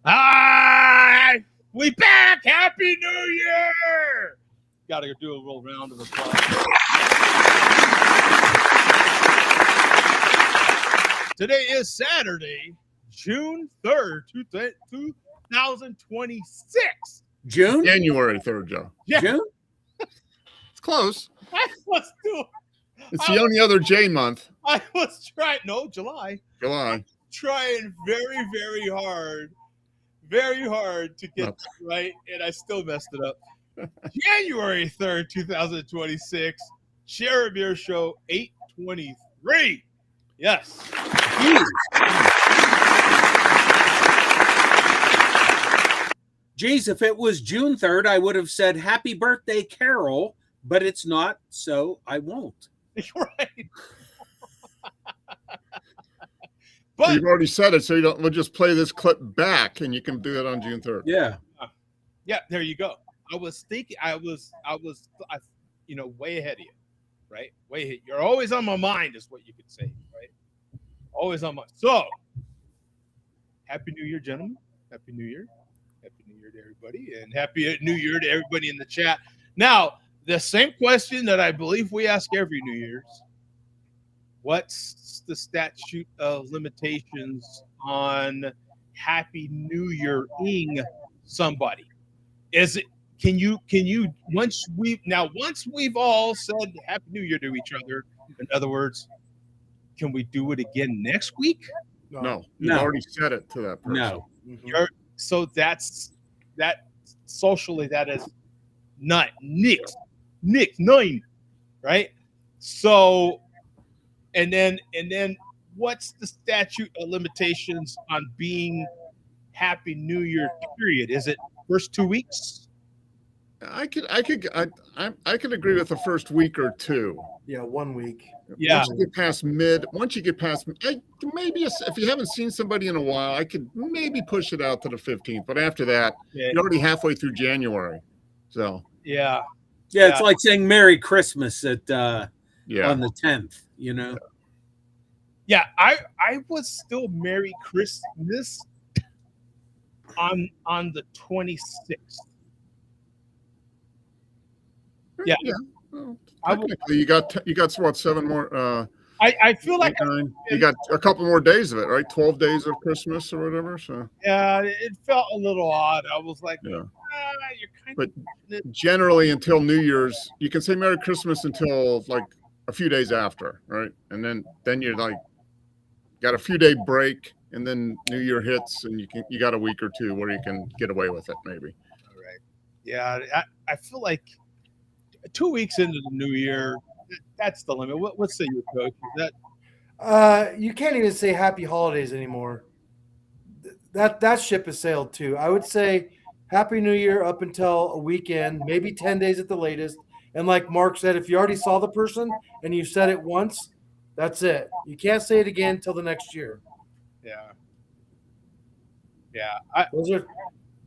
Hi, we back. Happy New Year. Got to do a little round of applause. Today is Saturday, June 3rd, 2026. June? January 3rd, Joe. Yeah. June? It's close. Let's do it. It's the only other J month. I was trying, no, July. July. Trying very, very hard to get that right, and I still messed it up. January 3rd, 2026, Share a Beer Show 823. Yes. Geez, if it was June 3rd, I would have said happy birthday, Carol, but it's not, so I won't. Right. But you've already said it, so you don't. We'll just play this clip back, and you can do it on June 3rd. Yeah. Yeah, there you go. I was thinking, I was, way ahead of you, right? Way ahead. You're always on my mind, is what you could say, right? Always on my. So, Happy New Year, gentlemen. Happy New Year. Happy New Year to everybody, and Happy New Year to everybody in the chat. Now, the same question that I believe we ask every New Year's. What's the statute of limitations on Happy New Year-ing somebody? Is it can you once we've all said Happy New Year to each other, in other words, can we do it again next week? No. You've already said it to that person. No. So that's socially that is not nix 9, right? So and then what's the statute of limitations on being Happy New Year period? Is it first 2 weeks? I could agree with the first week or two. Yeah, 1 week. Yeah. Once you get past maybe if you haven't seen somebody in a while, I could maybe push it out to the 15th. But after that, you're already halfway through January. So Yeah, it's like saying Merry Christmas at on the 10th, Yeah, I was still Merry Christmas on the 26th. Yeah. Well, technically, you got what, 7 more. I feel like you got a couple more days of it, right? 12 days of Christmas or whatever. So yeah, it felt a little odd. I was like, yeah. You're kind But of generally, until New Year's, you can say Merry Christmas until like a few days after, right? And then you're like got a few day break, and then New Year hits, and you got a week or two where you can get away with it, maybe. All right. Yeah, I feel like 2 weeks into the new year, that's the limit. What say you, Coach? Is that you can't even say Happy Holidays anymore. That ship has sailed too. I would say Happy New Year up until a weekend, maybe 10 days at the latest. And like Mark said, if you already saw the person and you said it once, that's it. You can't say it again until the next year. Yeah.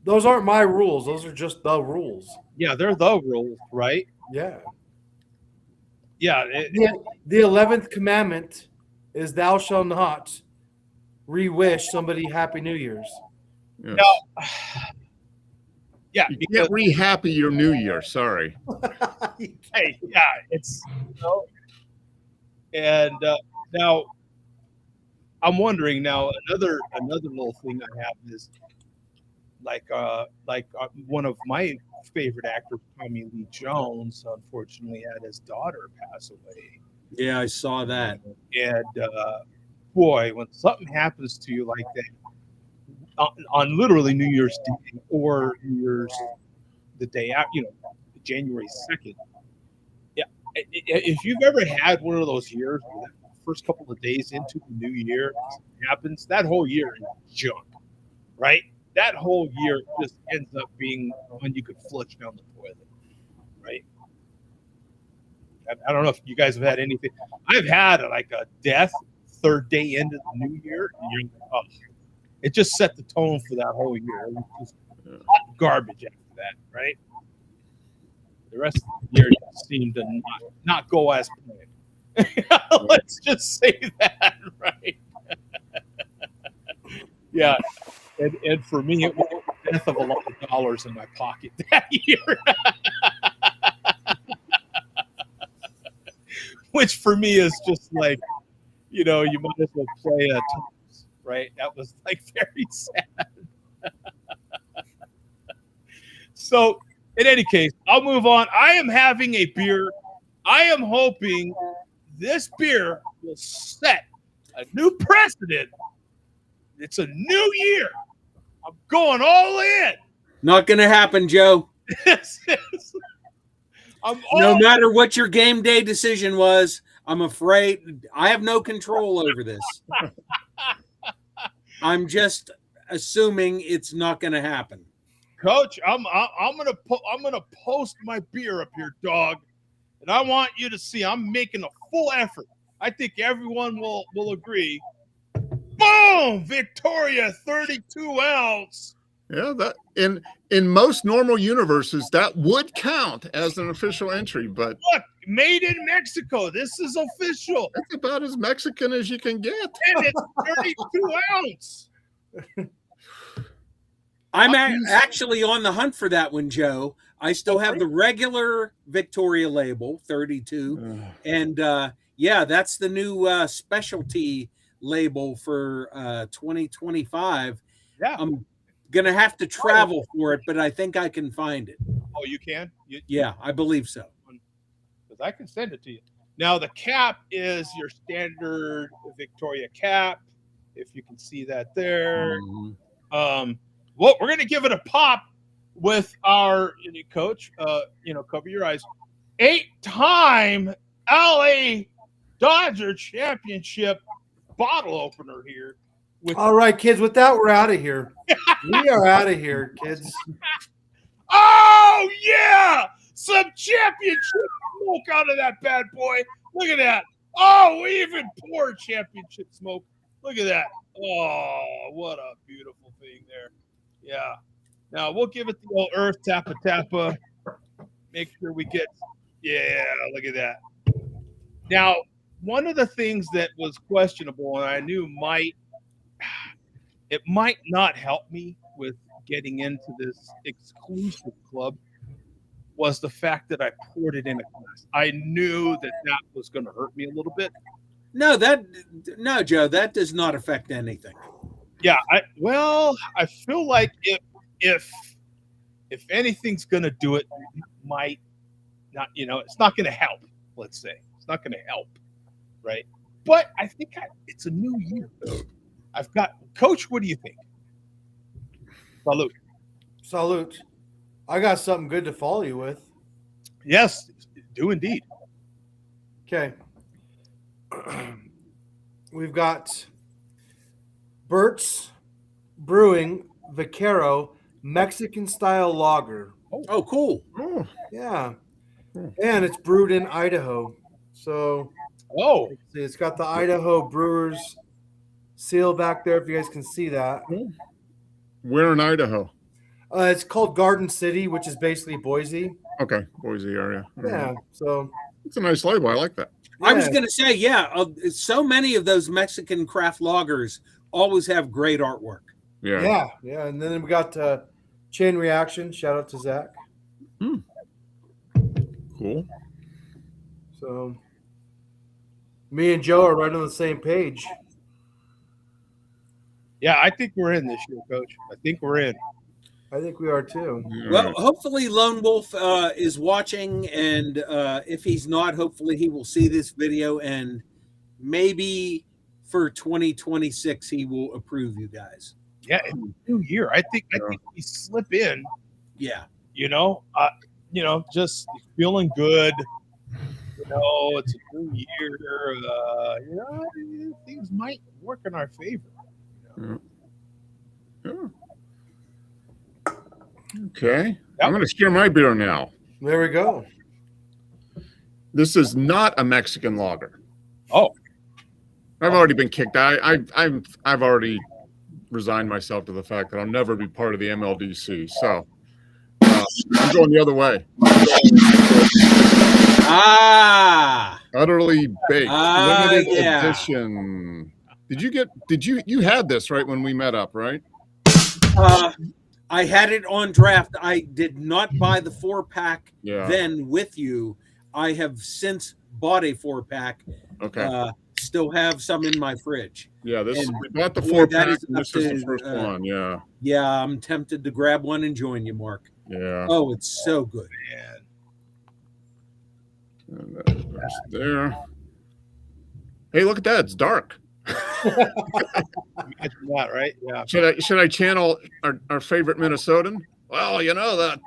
Those aren't my rules. Those are just the rules. Yeah, they're the rules, right? Yeah. Yeah. The 11th commandment is thou shalt not re-wish somebody Happy New Year's. Yes. No. Yeah. You can't re-happy your New Year. Sorry. Hey, yeah, it's and Now, I'm wondering now. Another little thing I have is one of my favorite actors, Tommy Lee Jones, unfortunately had his daughter pass away. Yeah, I saw that. And boy, when something happens to you like that on literally New Year's Day or New Year's the day out, January 2nd. Yeah, if you've ever had one of those years where that first couple of days into the new year happens, that whole year is junk, right? That whole year just ends up being when you could flush down the toilet, right? I don't know if you guys have had anything. I've had like a death third day into the new year, and you're like, oh, it just set the tone for that whole year. It was just hot garbage after that, right? The rest of the year seemed to not go as planned. Let's just say that, right? Yeah. And for me, it was the death of a lot of dollars in my pocket that year. Which for me is just like, you might as well play a Thomas, right? That was like very sad. So, in any case, I'll move on. I am having a beer. I am hoping this beer will set a new precedent. It's a new year. I'm going all in. Not going to happen, Joe. No matter what your game day decision was, I'm afraid I have no control over this. I'm just assuming it's not going to happen. Coach, I'm gonna post my beer up here, dog, and I want you to see I'm making a full effort. I think everyone will agree. Boom! Victoria 32 ounce. Yeah, that in most normal universes that would count as an official entry, but look, made in Mexico. This is official. That's about as Mexican as you can get. And it's 32 ounce. I'm actually on the hunt for that one, Joe. I still have the regular Victoria label, 32. And yeah, that's the new specialty label for 2025. Yeah. I'm going to have to travel for it, but I think I can find it. Oh, you can? Yeah, I believe so. Because I can send it to you. Now, the cap is your standard Victoria cap, if you can see that there. Well, we're going to give it a pop with our coach. Cover your eyes. 8-time LA Dodger championship bottle opener here. All right, kids. With that, we're out of here. We are out of here, kids. Oh, yeah! Some championship smoke out of that bad boy. Look at that. Oh, we even poured championship smoke. Look at that. Oh, what a beautiful thing there. Yeah. Now we'll give it the old earth tappa. Make sure we get. Yeah, look at that. Now, one of the things that was questionable, and I knew might not help me with getting into this exclusive club, was the fact that I poured it in a glass. I knew that was going to hurt me a little bit. No, Joe, that does not affect anything. Yeah, I feel like if anything's going to do it, it might not. It's not going to help. Let's say it's not going to help, right? But I think it's a new year. I've got Coach. What do you think? Salute. I got something good to follow you with. Yes, do indeed. Okay. We've got Burt's Brewing Vaquero Mexican style lager. Oh, cool. Oh, Yeah. And it's brewed in Idaho. So it's got the Idaho Brewers seal back there if you guys can see that. where in Idaho? It's called Garden City, which is basically Boise. Okay, Boise area. Yeah. So it's a nice label. I like that. yeah. I was going to say, so many of those Mexican craft lagers always have great artwork. Yeah. Yeah. And then we got Chain Reaction. Shout out to Zach. Cool. So Me and Joe are right on the same page. Yeah, I think we're in this year, Coach. I think we're in. I think we are too. Well, hopefully Lone Wolf is watching, and if he's not, hopefully he will see this video, and maybe for 2026 he will approve you guys. Yeah, it's a new year. I think we slip in. Yeah. Just feeling good. It's a new year. Things might work in our favor. Yeah. Okay. I'm going to share my beer now. There we go. This is not a Mexican lager. Oh. I've already been kicked out. I've already resigned myself to the fact that I'll never be part of the MLDC. So I'm going the other way. Utterly baked. Limited edition. You had this right when we met up, right? I had it on draft. I did not buy the 4-pack then with you. I have since bought a 4-pack. Okay. Still have some in my fridge. Yeah, we bought the 4-pack. This is the first one. Yeah. Yeah, I'm tempted to grab one and join you, Mark. Yeah. Oh, it's so good. And that's there. Hey, look at that. It's dark. Imagine that, right? Yeah. Should I channel our favorite Minnesotan? Well, that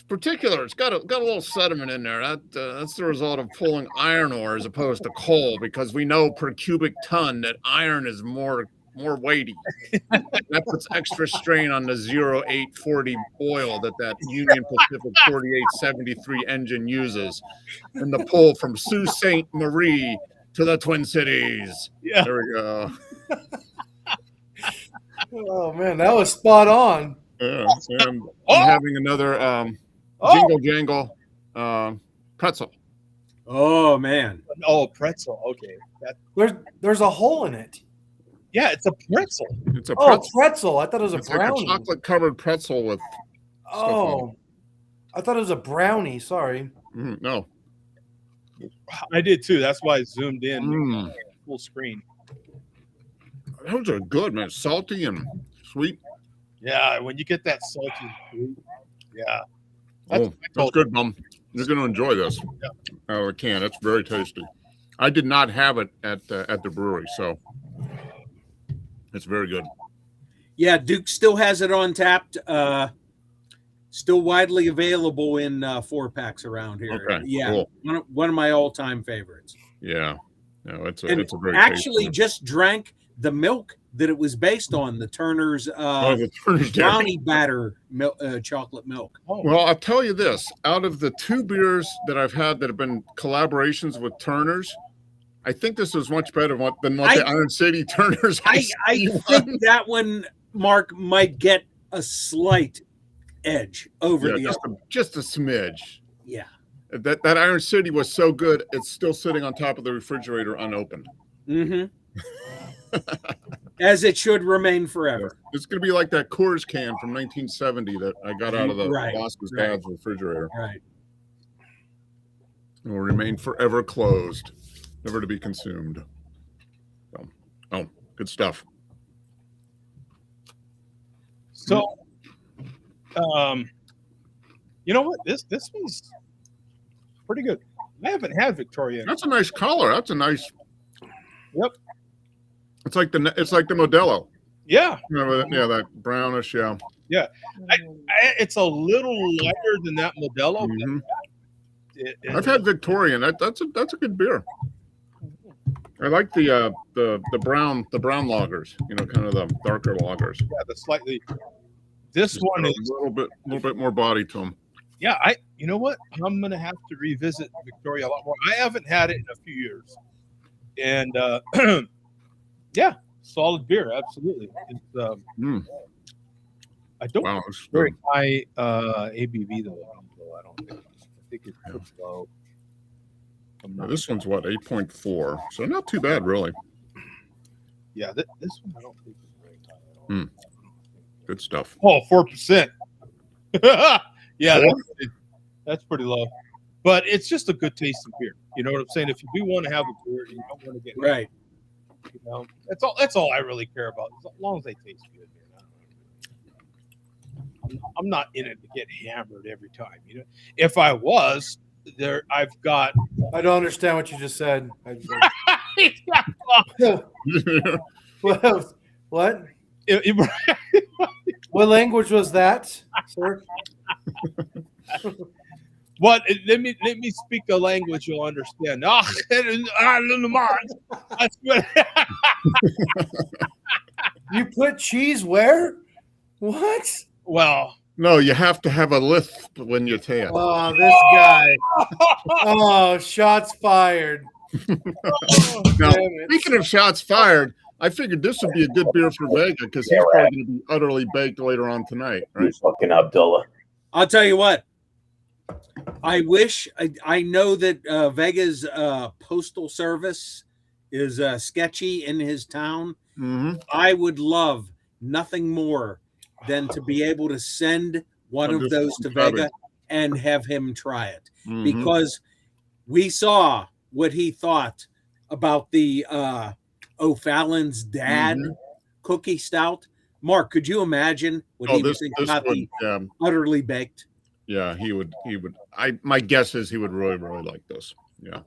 particular, it's got a little sediment in there. That's the result of pulling iron ore as opposed to coal, because we know per cubic ton that iron is more weighty. That puts extra strain on the 0840 oil that Union Pacific 4873 engine uses, and the pull from Sault Ste. Marie to the Twin Cities. Yeah. There we go. Oh man, that was spot on. Yeah. And I'm having another jingle jangle pretzel. Oh man. Oh, pretzel. Okay. There's a hole in it. Yeah, it's a pretzel. It's a pretzel. Oh, pretzel. I thought it was a brownie. Like a chocolate covered pretzel with. Oh, I thought it was a brownie. Sorry. No. I did too. That's why I zoomed in full screen. Those are good, man. Salty and sweet. Yeah, when you get that salty and sweet. Yeah. That's good, Mom. You're going to enjoy this out of a can. It's very tasty. I did not have it at the brewery, so it's very good. Yeah, Duke still has it on tapped. Still widely available in 4-packs around here. Okay, yeah, cool. one of my all-time favorites. Yeah, no, it's a very actually tasty. Just drank the milk that it was based on, the Turner's the Turner's brownie batter chocolate milk. Well, I'll tell you this: out of the 2 beers that I've had that have been collaborations with Turner's, I think this was much better than what the Iron City Turner's. I think that one, Mark, might get a slight edge over the other. Just a smidge. Yeah. That Iron City was so good, it's still sitting on top of the refrigerator unopened. Mm-hmm. As it should remain forever. It's going to be like that Coors can from 1970 that I got out of the boss's dad's refrigerator. Right. It will remain forever closed, never to be consumed. So, good stuff. So, you know what? This one's pretty good. I haven't had Victoria. That's a nice color. That's a nice. Yep. It's like the Modelo. Yeah. That brownish. Yeah. Yeah. It's a little lighter than that Modelo. I've had Victorian. That's a good beer. I like the brown lagers. Kind of the darker lagers. Yeah, the slightly. This one is a little bit more body to them. Yeah, you know what? I'm gonna have to revisit Victoria a lot more. I haven't had it in a few years, and yeah, solid beer, absolutely. It's I don't very high ABV though. I don't think. I think it's pretty low. This one's what, 8.4, so not too bad, really. Yeah, this one I don't think is very high at all. Good stuff. Oh, 4%. Yeah, that's pretty low. but it's just a good tasting beer. You know what I'm saying? If you do want to have a beer, you don't want to get Right. You know, that's all I really care about. As long as they taste good. I'm not in it to get hammered every time. You know, if I was there, I've got. I don't understand what you just said. What? What language was that, sir? What? Let me speak a language you'll understand. That's good. You put cheese where? What? Well, No, you have to have a lisp when you say it. Oh, this guy. Oh, shots fired. Now, Damn it. speaking of shots fired, I figured this would be a good beer for Vega because he's probably going to be utterly baked later on tonight, right? You fucking Abdullah. I'll tell you what. I wish I know that Vega's postal service is sketchy in his town. Mm-hmm. I would love nothing more than to be able to send one of those to Vega and have him try it, because we saw what he thought about the O'Fallon's dad cookie stout. Mark, could you imagine what he would think about the utterly baked? Yeah, he would. My guess is he would really like this. Yeah.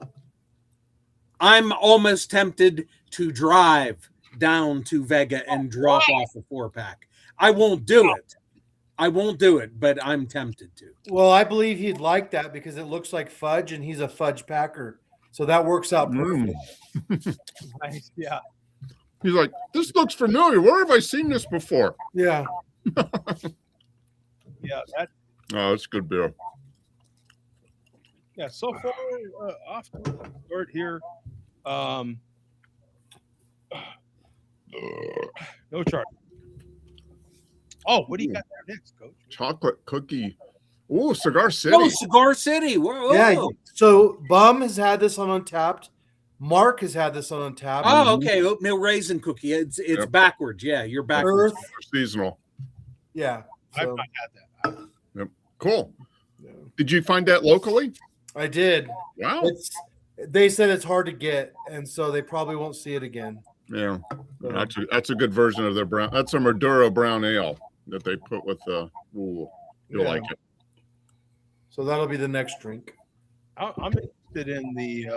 I'm almost tempted to drive down to Vega and drop off a 4-pack. I won't do it, but I'm tempted to. Well, I believe he'd like that because it looks like fudge and he's a fudge packer. So that works out perfect. nice. Yeah. He's like, this looks familiar. Where have I seen this before? Yeah. Yeah. Oh, it's good beer. Yeah. So far, off to the start here. No chart. Oh, what do you got there next, Coach? Chocolate cookie. Oh, Cigar City. Oh, Cigar City. Whoa. Yeah. So Bum has had this on Untapped. Mark has had this on Untapped. Oh, okay. Oatmeal raisin cookie. It's backwards. Yeah, you're backwards. Earth. Seasonal. Yeah. I've So, not had that. Yep. Cool. yeah. Did you find that locally? I did. Wow. They said it's hard to get, and so they probably won't see it again. Yeah. That's a good version of their brown. That's a Maduro brown ale that they put with you'll like it. So that'll be the next drink. I'm interested in the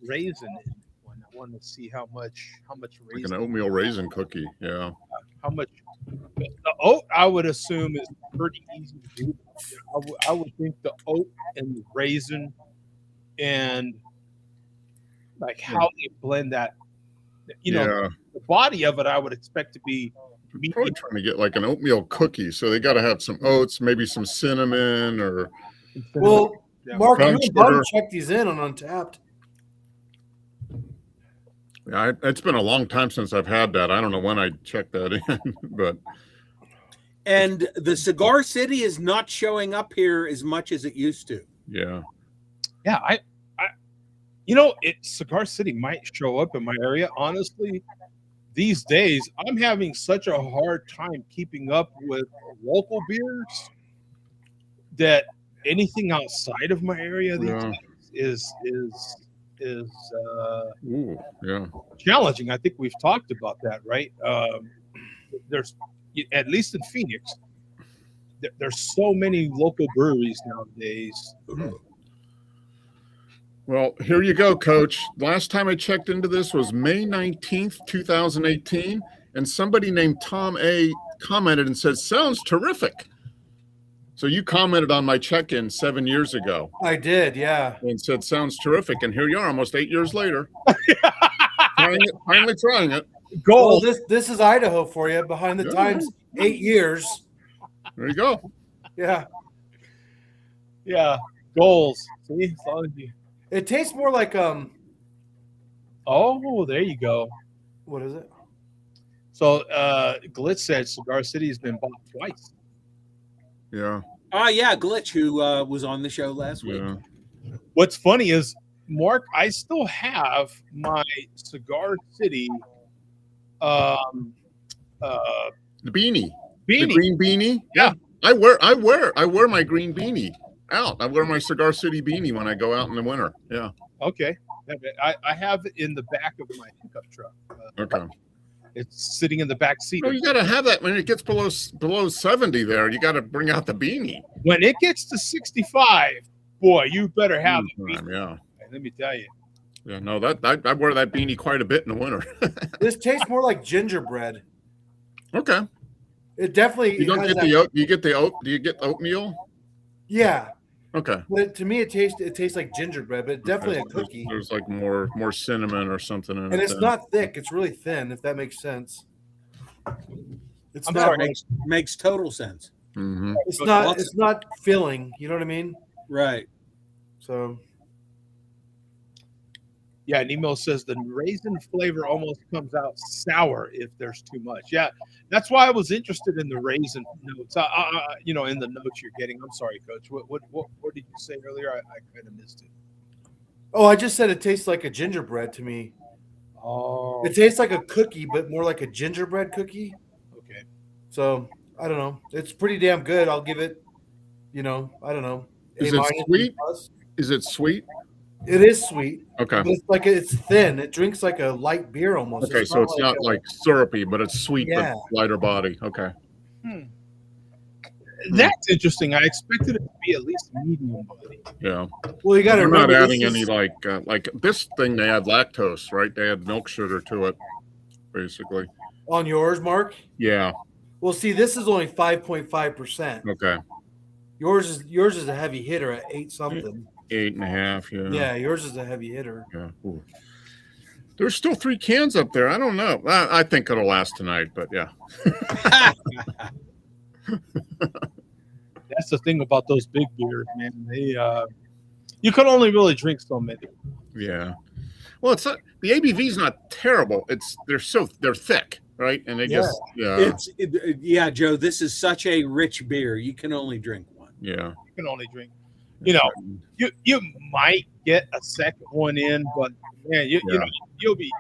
raisin one. I want to see how much Like raisin. an oatmeal raisin cookie. Yeah. How much the oat? I would assume is pretty easy to do. I would think the oat and the raisin and like how they blend that. You know, the body of it, I would expect to be. Probably trying to get like an oatmeal cookie, so they got to have some oats, maybe some cinnamon or. Well, Yeah. Mark, you Brown and Bum sugar. check these in on Untapped. Yeah, it's been a long time since I've had that. I don't know when I checked that in, but And the Cigar City is not showing up here as much as it used to. yeah. Yeah, Cigar City might show up in my area. Honestly, these days I'm having such a hard time keeping up with local beers that anything outside of my area these days is Ooh, yeah. challenging. I think we've talked about that, right? There's, at least in Phoenix, there's so many local breweries nowadays. Well, here you go, Coach. Last time I checked into this was May 19th, 2018, and somebody named Tom A commented and said, "Sounds terrific." So you commented on my check-in 7 years ago I did, yeah. and said, "Sounds terrific." And here you are almost 8 years later. Finally trying it. Well, this is Idaho for you, behind the times, 8 years. There you go. Yeah. Yeah, goals. See, as long as you. It tastes more like Oh, there you go. what is it? So Glitz said Cigar City has been bought twice. Yeah. Yeah, Glitch, who was on the show last week. Yeah. What's funny is, Mark, I still have my Cigar City The beanie. beanie. The green beanie. Yeah. I wear my green beanie. out. I wear my Cigar City beanie when I go out in the winter. Yeah. Okay. I have it in the back of my pickup truck. Okay. It's sitting in the back seat. No, you got to have that when it gets below 70 there. You got to bring out the beanie. When it gets to 65, boy, you better have a beanie. Yeah. Let me tell you. Yeah, no, I wear that beanie quite a bit in the winter. This tastes more like gingerbread. Okay. It definitely. You don't has get that- the oat. Do you get the oat? Do you get oatmeal? Yeah, Okay. but to me, it tastes like gingerbread, but definitely a cookie. There's like more cinnamon or something in it. And it's then. not thick; it's really thin. If that makes sense. It's I'm not. sorry. Like, Makes total sense. Mhm. it's not. It's not filling. You know what I mean? Right. So. Yeah, Nemo says the raisin flavor almost comes out sour if there's too much. Yeah, that's why I was interested in the raisin notes. In the notes you're getting. I'm sorry, Coach. What did you say earlier? I kind of missed it. Oh, I just said it tastes like a gingerbread to me. Oh, It tastes like a cookie, but more like a gingerbread cookie. okay. So I don't know. It's pretty damn good. I'll give it. I don't know. Is A it minus, sweet? B plus. Is it sweet? It is sweet. Okay. But it's thin. It drinks like a light beer almost. Okay, so it's not like syrupy, but it's sweet, Yeah. but lighter body. Okay. That's interesting. I expected it to be at least medium body. Yeah. Well, you got to They're not remember adding this any is- like this thing. They add lactose, right? They add milk sugar to it, basically. on yours, Mark. Yeah. Well, see, this is only 5.5%. Okay. Yours is a heavy hitter at 8 something. 8.5. Yeah. Yeah, yours is a heavy hitter. Yeah. Ooh. There's still 3 cans up there. I don't know. I think it'll last tonight, but yeah. That's the thing about those big beers, man. They you can only really drink so many. Yeah. Well, it's not, the ABV is not terrible. They're thick, right? And they just Yeah, Joe. This is such a rich beer. You can only drink one. yeah. You can only drink. You might get a second one in, but man, you'll be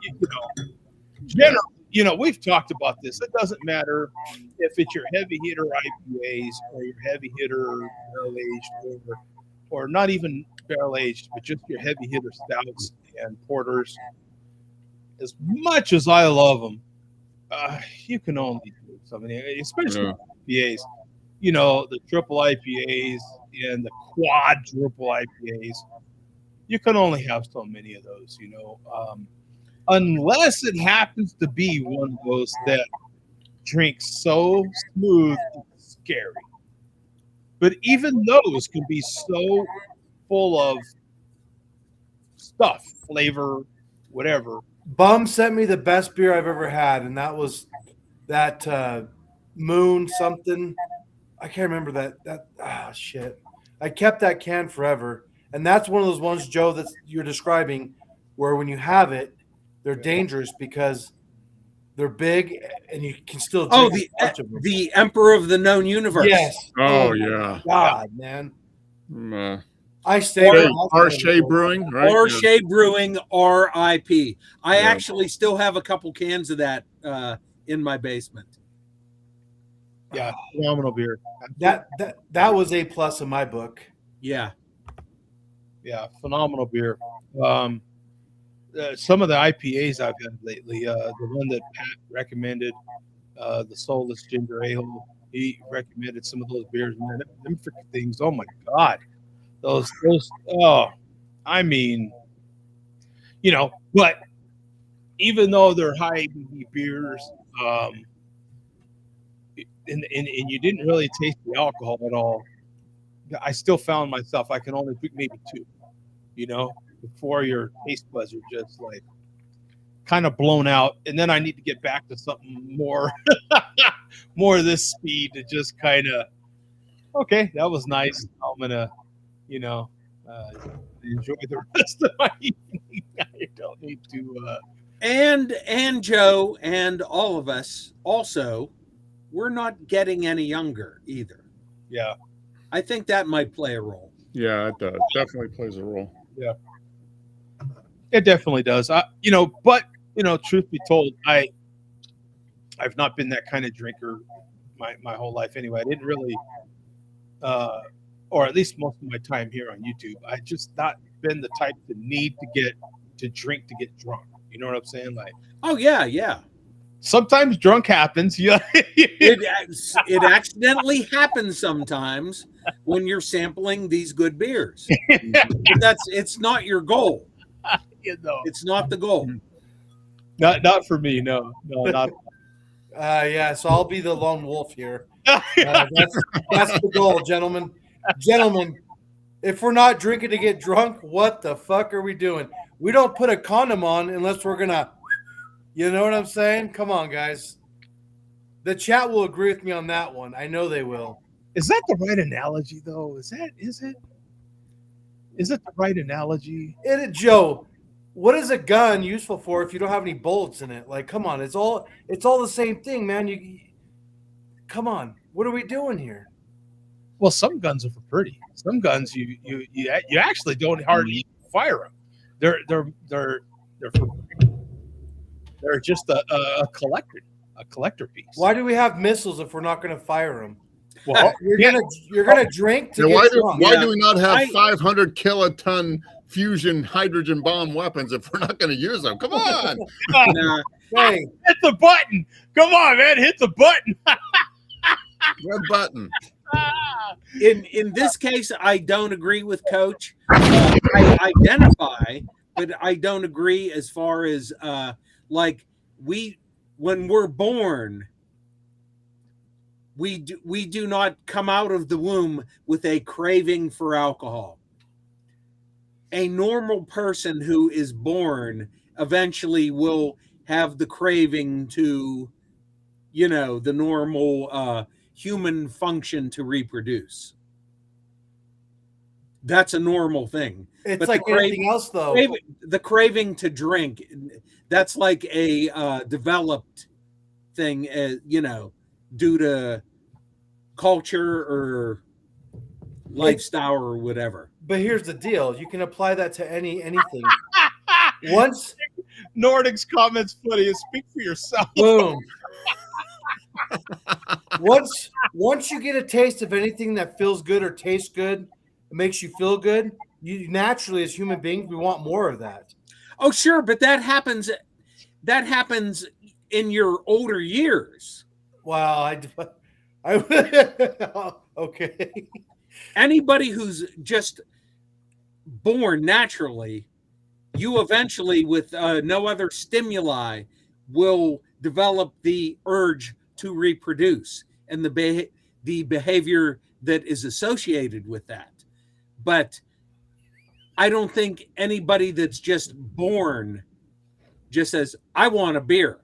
generally, we've talked about this. It doesn't matter if it's your heavy hitter IPAs or your heavy hitter barrel aged or not even barrel aged, but just your heavy hitter stouts and porters. As much as I love them, you can only do something, especially IPAs. The triple IPAs and the quadruple IPAs. You can only have so many of those, unless it happens to be one of those that drinks so smooth it's scary. But even those can be so full of stuff, flavor, whatever. Bum sent me the best beer I've ever had, and that was that Moon something. I can't remember that. Shit. I kept that can forever. And that's one of those ones, Joe, that you're describing where when you have it, they're dangerous because they're big and you can still drink a bunch of them. The Emperor of the Known Universe. Yes. Oh, yeah. God, man. I say Arche Brewing, right? Arche Brewing, RIP. I actually still have a couple cans of that in my basement. Yeah, phenomenal beer. That was A+ in my book. Yeah. Yeah, phenomenal beer. Some of the IPAs I've had lately, the one that Pat recommended, the Soulless Ginger Ale, he recommended some of those beers. Man, them freaking things, oh my God. Those, I mean, but even though they're high ABV beers, and you didn't really taste the alcohol at all, I still found myself, I can only drink maybe 2, before your taste buds are just like kind of blown out. And then I need to get back to something more, more of this speed to just kind of, okay, that was nice. I'm going to, enjoy the rest of my evening. I don't need to. And Joe and all of us also, we're not getting any younger either. Yeah. I think that might play a role. Yeah, it does. Definitely plays a role. Yeah. It definitely does. But truth be told, I've not been that kind of drinker my whole life anyway. I didn't really or at least most of my time here on YouTube, I just not been the type to need to drink to get drunk. You know what I'm saying? Like Oh yeah. sometimes drunk happens. Yeah. It accidentally happens sometimes when you're sampling these good beers. But it's not your goal. You know, It's not the goal. not for me. No, not. Yeah, so I'll be the lone wolf here. That's the goal, gentlemen. Gentlemen, if we're not drinking to get drunk, what the fuck are we doing? We don't put a condom on unless we're gonna, you know what I'm saying? Come on, guys. The chat will agree with me on that one. I know they will. Is that the right analogy, though? Is it the right analogy? Joe, what is a gun useful for if you don't have any bullets in it? Like, come on, it's all the same thing, man. Come on, what are we doing here? Well, some guns are for pretty. Some guns you actually don't hardly fire them. They're just a collector piece. Why do we have missiles if we're not going to fire them? Well, you're gonna drink to Now, get drunk. why do we not have 500 kiloton fusion hydrogen bomb weapons if we're not going to use them? Come on. Nah, Hey, hit the button. Come on, man, hit the button. Red button. in this case, I don't agree with Coach. I identify, but I don't agree as far as like when we're born, we do not come out of the womb with a craving for alcohol. A normal person who is born eventually will have the craving to, the normal human function to reproduce. That's a normal thing. it's But like anything else, though. the craving to drink, that's like a developed thing, due to culture or lifestyle or whatever. But here's the deal: you can apply that to anything. Once, Nordic's comments funny. Speak for yourself. boom. Once you get a taste of anything that feels good or tastes good, it makes you feel good. You naturally, as human beings, we want more of that. Oh, sure, but that happens in your older years. Wow, okay. Anybody who's just born naturally, you eventually, with no other stimuli, will develop the urge to reproduce and the behavior that is associated with that. But I don't think anybody that's just born just says, I want a beer.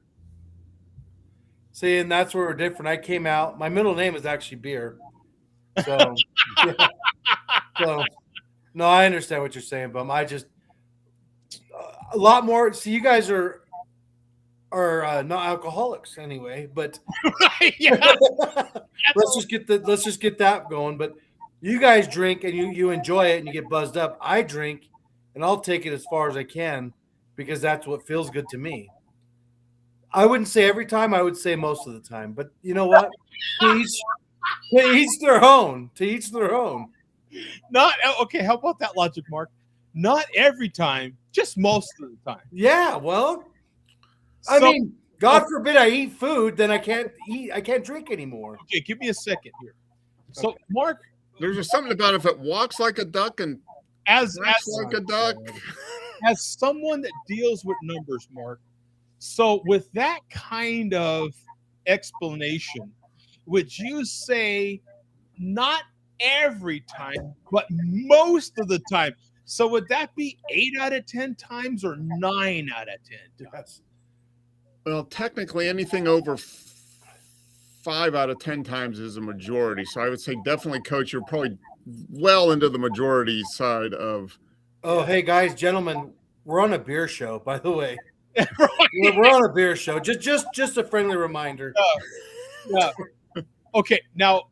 See, and that's where we're different. I came out. My middle name is actually Beer. So, yeah. So, no, I understand what you're saying, but I just a lot more. See, you guys are not alcoholics anyway, but Yeah. let's just get that going. But you guys drink and you enjoy it and you get buzzed up. I drink and I'll take it as far as I can because that's what feels good to me. I wouldn't say every time. I would say most of the time. But you know what? To each their own. To each their own. Not okay. How about that logic, Mark? Not every time, just most of the time. Yeah. Well, I mean, God forbid I eat food, then I can't drink anymore. Okay, give me a second here. So, Mark, There's just something about if it walks like a duck and as acts like a duck. as someone that deals with numbers, Mark. So, with that kind of explanation, would you say not every time, but most of the time? So, would that be 8 out of 10 times or 9 out of 10 times? Yes. Well, technically, anything over 5 out of 10 times is a majority. So I would say definitely, Coach, you're probably well into the majority side of. Oh, hey guys, gentlemen, we're on a beer show, by the way. Right. We're on a beer show. Just a friendly reminder. Yeah. Okay. Now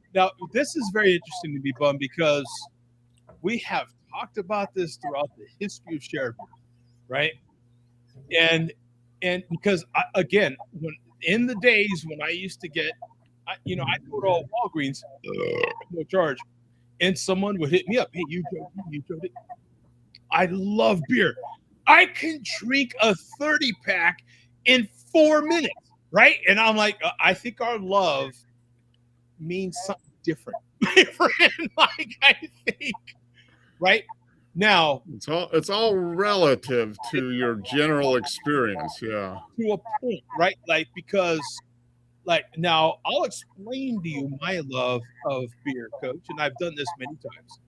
this is very interesting to me, Bum, because we have talked about this throughout the history of shared beer, right? And because again, when in the days when I used to get, I go to Walgreens, no charge, and someone would hit me up. Hey, you Joe, I love beer. I can drink a 30 pack in 4 minutes, right? And I'm like, I think our love means something different, my friend. Like, I think, right now, It's all relative to your general experience. Yeah. to a point, right? Like, because, like, now I'll explain to you my love of beer, Coach, and I've done this many times.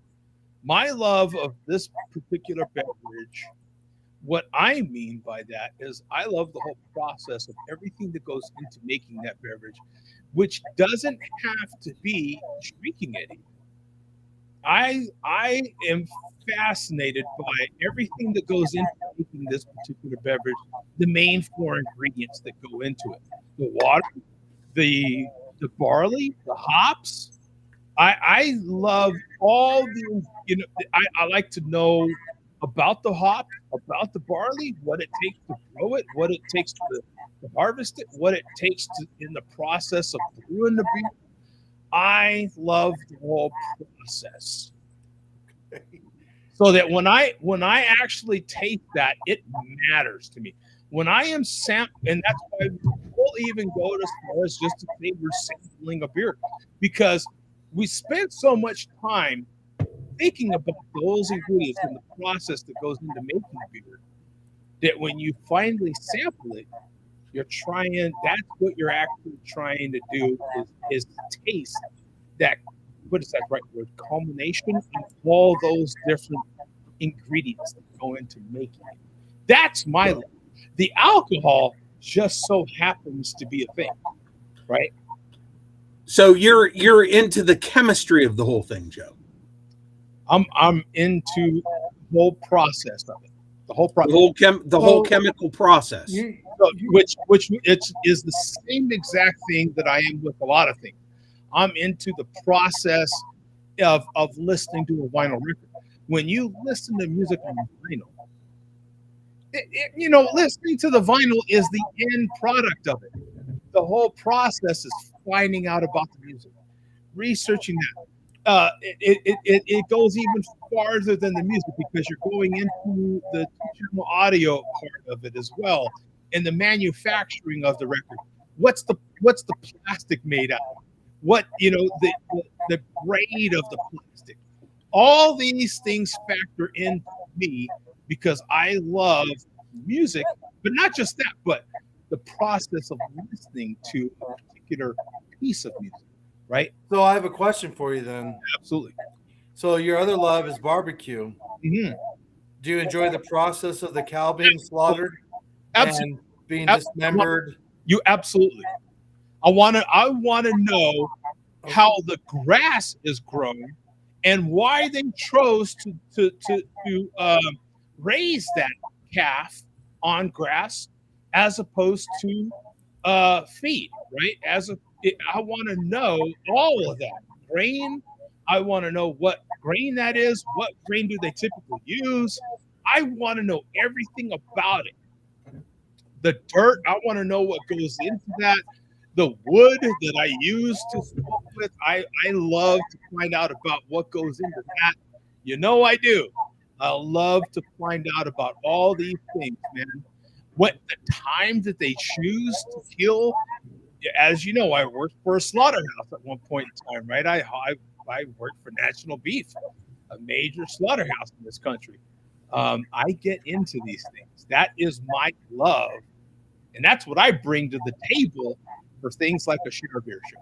My love of this particular beverage, what I mean by that is I love the whole process of everything that goes into making that beverage, which doesn't have to be drinking it. I am fascinated by everything that goes into making this particular beverage, the main four ingredients that go into it: the water, the barley, the hops. I love all the, I like to know about the hop, about the barley, what it takes to grow it, what it takes to harvest it, what it takes to in the process of brewing the beer. I love the whole process. So that when I actually taste that, it matters to me. When I am and that's why we'll even go as far as just to say we're sampling a beer, because we spend so much time thinking about those ingredients and the process that goes into making beer that when you finally sample it, that's what you're actually trying to do is taste that, what is that right word, culmination of all those different ingredients that go into making it. That's my love. The alcohol just so happens to be a thing, right? So you're into the chemistry of the whole thing, Joe. I'm into the whole process of it. The whole process. The whole chemical process. Which is the same exact thing that I am with a lot of things. I'm into the process of listening to a vinyl record. When you listen to music on vinyl, listening to the vinyl is the end product of it. The whole process is finding out about the music, researching that. It goes even farther than the music because you're going into the digital audio part of it as well, and the manufacturing of the record. What's the plastic made out of? What the grade of the plastic. All these things factor into me because I love music, but not just that, but the process of listening to a particular piece of music, right? So I have a question for you then. Absolutely. So your other love is barbecue. Mm-hmm. Do you enjoy the process of the cow being slaughtered and being dismembered? You absolutely. I want to know how the grass is grown and why they chose to raise that calf on grass as opposed to feed, right? I want to know all of that grain. I want to know what grain that is. What grain do they typically use? I want to know everything about it. The dirt, I want to know what goes into that. The wood that I use to smoke with, I love to find out about what goes into that. I do. I love to find out about all these things, man. What the time that they choose to kill. As you know, I worked for a slaughterhouse at one point in time, right? I worked for National Beef, a major slaughterhouse in this country. I get into these things. That is my love. And that's what I bring to the table for things like a Share Beer Show.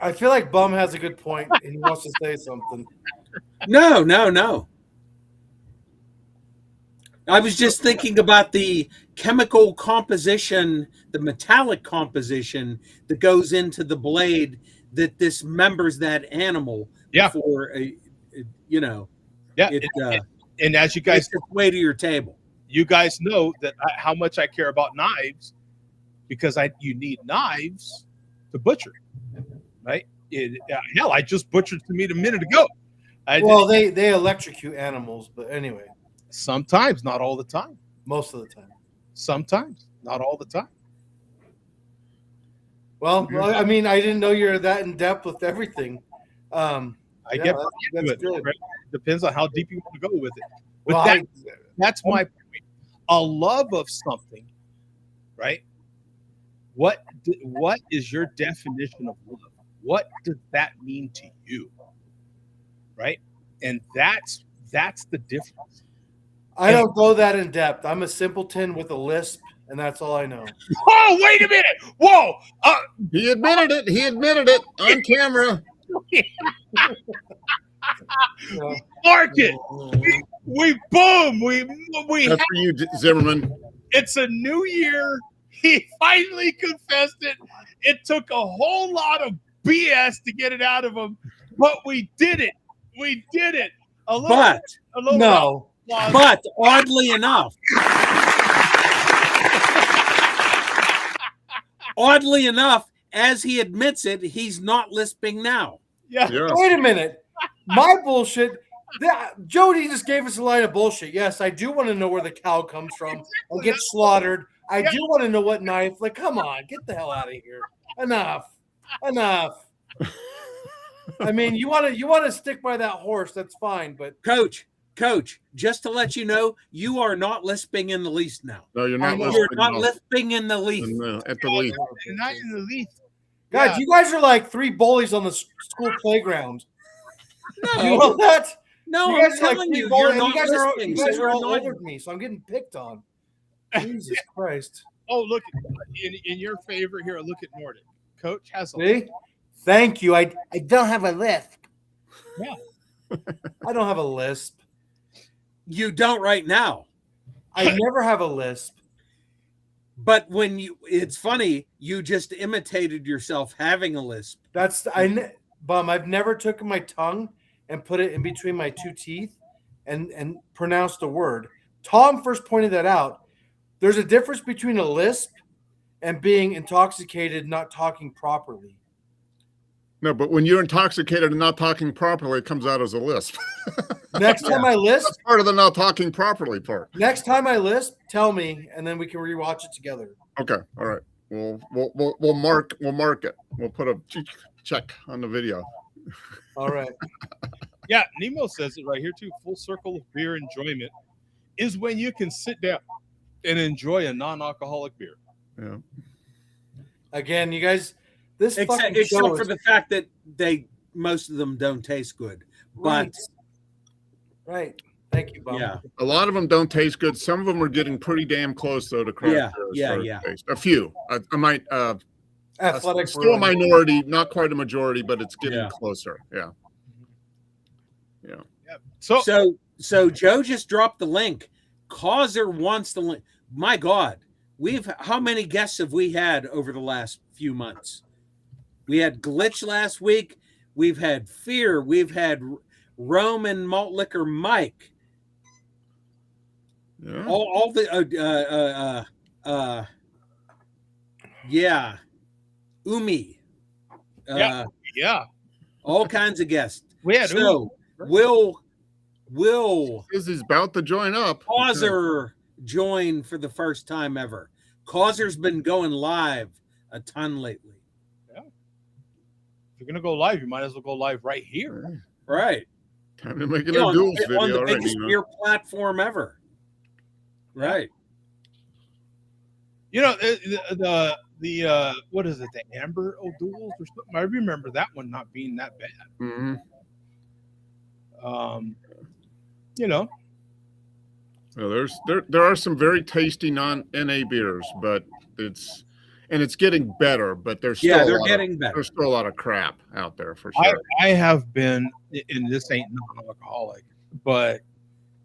I feel like Bum has a good point and he wants to say something. No. I was just thinking about the chemical composition, the metallic composition that goes into the blade that dismembers that animal. Yeah. Before, Yeah. And as you guys way to your table, you guys know that how much I care about knives because you need knives to butcher, right? Hell, I just butchered some meat a minute ago. They electrocute animals, but anyway. Sometimes, not all the time. Most of the time. Sometimes, not all the time. Well, I mean, I didn't know you're that in depth with everything. I Yeah, get that's into it. good. Right? Depends on how deep you want to go with it. With Well, that, that's my point. A love of something, right? What is your definition of love? What does that mean to you? Right? And that's the difference. I don't go that in depth. I'm a simpleton with a lisp, and that's all I know. Oh, wait a minute. Whoa. He admitted it. He admitted it on camera. Yeah. Mark it. We boom. We That's for you, Zimmerman. it's a new year. He finally confessed it. It took a whole lot of BS to get it out of him, but we did it. We did it. But oddly enough, as he admits it, he's not lisping now. Yeah. Wait a minute. My bullshit. Jody just gave us a line of bullshit. Yes, I do want to know where the cow comes from and get slaughtered. I do want to know what knife. Like, come on, get the hell out of here. Enough. I mean, you want to stick by that horse. That's fine, but Coach, just to let you know, you are not lisping in the least now. No, you're not You're listening. not lisping in the least. At the least. Not in the least. God, you guys are like three bullies on the school playground. No, You know that? no, You I'm guys are like telling three you, bullies, you're and not you guys are listening. So all you're not- over me, so I'm getting picked on. Jesus Christ. Oh, look, in your favor here, look at Nordic. Coach has a See? Thank you. I don't have a lisp. Yeah. I don't have a lisp. You don't right now. I never have a lisp. But it's funny, you just imitated yourself having a lisp. Bum. I've never taken my tongue and put it in between my two teeth and pronounced a word. Tom first pointed that out. There's a difference between a lisp and being intoxicated, not talking properly. No, but when you're intoxicated and not talking properly, it comes out as a lisp. Next time I lisp, That's part of the not talking properly part. next time I lisp, tell me, and then we can rewatch it together. Okay, all right. We'll mark it. We'll put a check on the video. All right. Yeah, Nemo says it right here too. Full circle of beer enjoyment is when you can sit down and enjoy a non-alcoholic beer. Yeah. Again, you guys, this Except for the fact that most of them don't taste good. But right. Thank you, Bob. yeah, A lot of them don't taste good. Some of them are getting pretty damn close though to craft beer as far as taste. A few. I might Athletic still a brewing. minority, not quite a majority, but it's getting closer. Yeah. So Joe just dropped the link. Causer wants the link. My God, how many guests have we had over the last few months? We had Glitch last week. We've had Fear. We've had Roman Malt Liquor Mike. Yeah. All the Umi. Yeah. All kinds of guests. We had So will He's about to join up. Causer join for the first time ever? Causer's been going live a ton lately. If you're gonna go live, you might as well go live right here. Right. Time to make an On duels the video already. biggest beer platform ever. Right. You know, the what is it, the Amber O'Doul's or something? I remember that one not being that bad. Mm-hmm. You know, So there are some very tasty non-NA beers, but it's getting better. But there's still they're getting better. There's still a lot of crap out there for sure. I have been, and this ain't non-alcoholic, but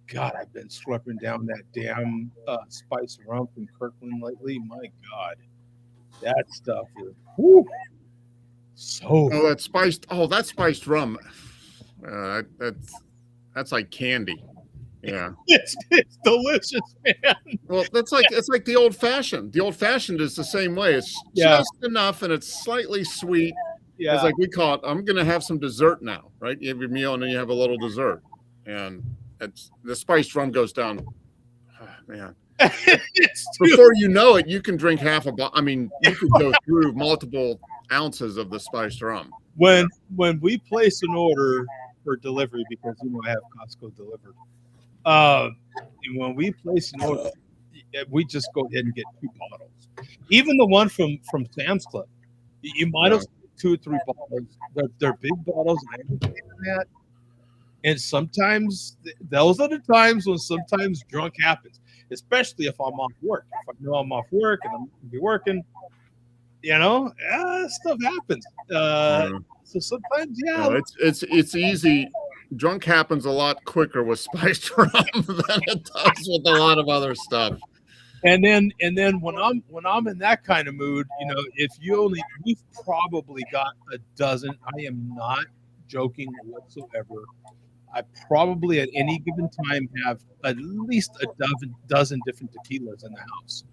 God, I've been slurping down that damn spice rum from Kirkland lately. My God, that stuff is so. Oh, that spiced rum. That's like candy. Yeah. It's delicious, man. Well, it's like the old fashioned. The old fashioned is the same way. It's just enough, and it's slightly sweet. Yeah. It's like we call it. I'm gonna have some dessert now, right? You have your meal, and then you have a little dessert, and the spiced rum goes down. Oh, man. Before you know it, you can drink half a bottle. I mean, you could go through multiple ounces of the spiced rum. When we place an order for delivery because I have Costco delivered. And when we place an order, we just go ahead and get 2 bottles. Even the one from Sam's Club, you might as well get 2 or 3 bottles. They're big bottles. I understand that. And sometimes those are the times when sometimes drunk happens, especially if I'm off work. If I know I'm off work and I'm going to be working, stuff happens. So sometimes, it's easy. Drunk happens a lot quicker with spiced rum than it does with a lot of other stuff. And then when I'm in that kind of mood, if we've probably got a dozen. I am not joking whatsoever. I probably at any given time have at least a dozen different tequilas in the house.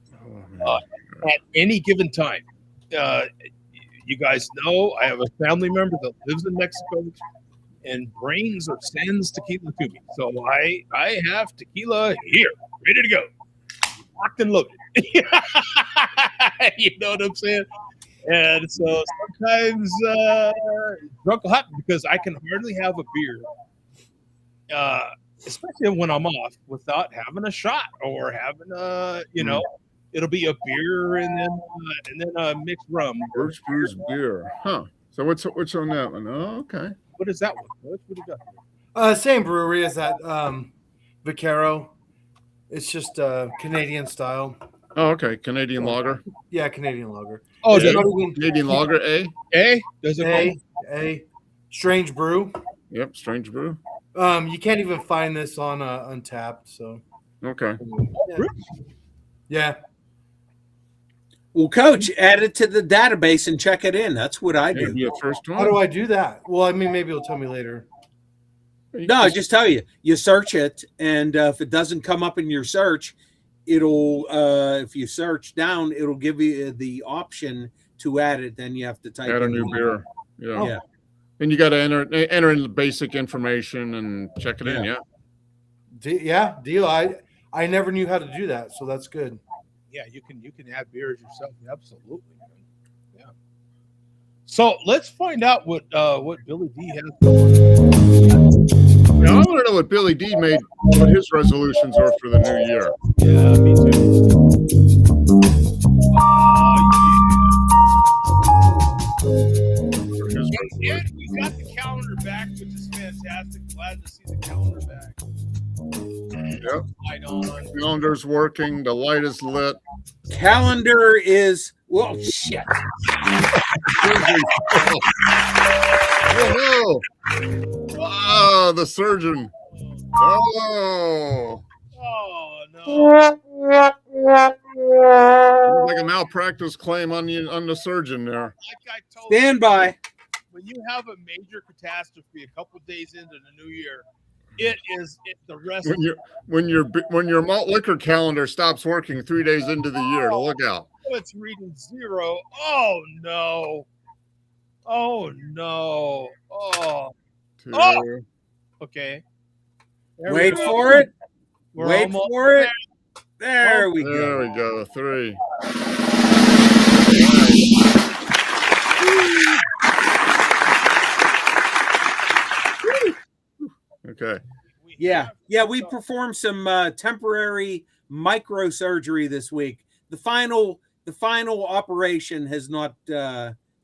At any given time. You guys know I have a family member that lives in Mexico and brings or sends tequila to me. So I have tequila here, ready to go. Locked and loaded. You know what I'm saying? And so sometimes drunk will happen because I can hardly have a beer, especially when I'm off, without having a shot or having it'll be a beer and then a mixed rum. Birch Brew's beer, huh? So what's on that one? Oh, okay. What is that one? What do you got? Same brewery as that Vaquero. It's just Canadian style. Oh, okay. Canadian lager. Yeah, Canadian lager. Oh, Canadian lager, A. Does it A. Strange brew. Yep, strange brew. You can't even find this on Untapped. So. Okay. Yeah. Well, Coach, add it to the database and check it in. That's what I do. First one. How do I do that? Well, I mean, maybe you'll tell me later. No, I just tell you. You search it, and if it doesn't come up in your search, it'll. If you search down, it'll give you the option to add it. Then you have to type add a new beer. Yeah. And you got to enter in the basic information and check it in. Yeah. Deal. I never knew how to do that, so that's good. Yeah, you can add beers yourself. Absolutely. Yeah. So let's find out what Billy D has going. Now, I want to know what Billy D made, what his resolutions are for the new year. Yeah, me too. And we got the calendar back, which is fantastic. Glad to see the calendar back. Yep. Calendar's working. The light is lit. Calendar is shit. Oh no! Wow, the surgeon. Oh. Oh no! Like a malpractice claim on the surgeon there. Like I told Stand by. When you have a major catastrophe a couple days into the new year, the rest. When your malt liquor calendar stops working 3 days into the year, to look out. It's reading 0. Oh no! Oh no! Oh. Okay. Wait for it. Wait for it. There we go. There we go. 3. Okay. Yeah. We performed some temporary microsurgery this week. The final operation has not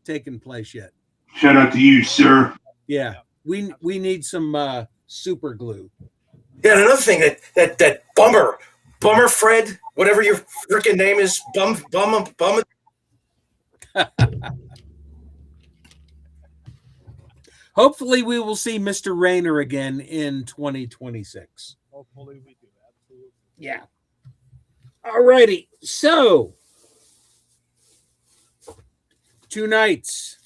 taken place yet. Shout out to you, sir. Yeah. We need some super glue. Yeah, and another thing that Bummer Fred, whatever your freaking name is, bum. Hopefully, we will see Mr. Rayner again in 2026. Hopefully, we do. Absolutely. Yeah. All righty. So, 2 nights,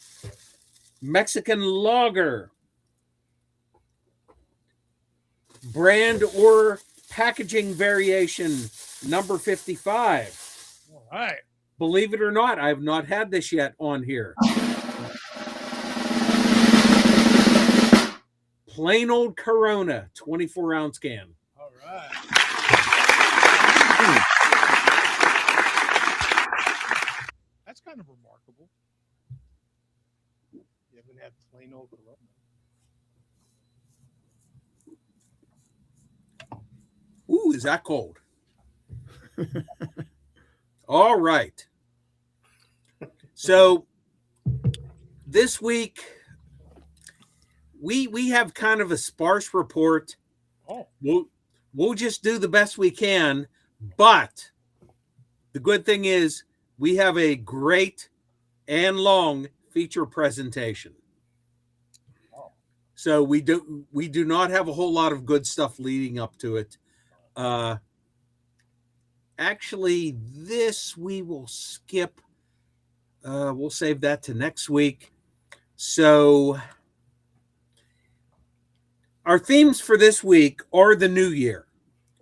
Mexican lager, brand or packaging variation number 55. All right. Believe it or not, I have not had this yet on here. Plain old Corona, 24-ounce can. All right. That's kind of remarkable. You haven't had plain old Corona. Ooh, is that cold? All right. So this week we have kind of a sparse report. Oh, We'll just do the best we can, but the good thing is we have a great and long feature presentation. So we do not have a whole lot of good stuff leading up to it. Actually, this we will skip. We'll save that to next week. So our themes for this week are the new year.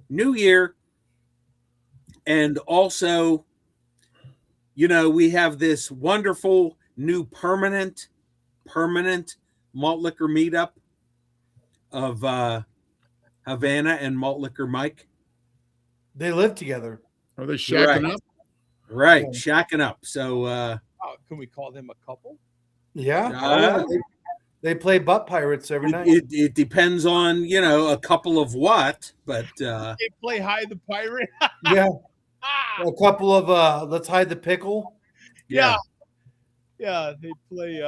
New year, and also, we have this wonderful new permanent malt liquor meetup of Havana and Malt Liquor Mike. They live together. Are they shacking up? Right, Yeah. shacking up. So can we call them a couple? Yeah. They play butt pirates every night. it depends on, a couple of what, but They play hide the pirate. Yeah. A couple of let's hide the pickle. Yeah. They play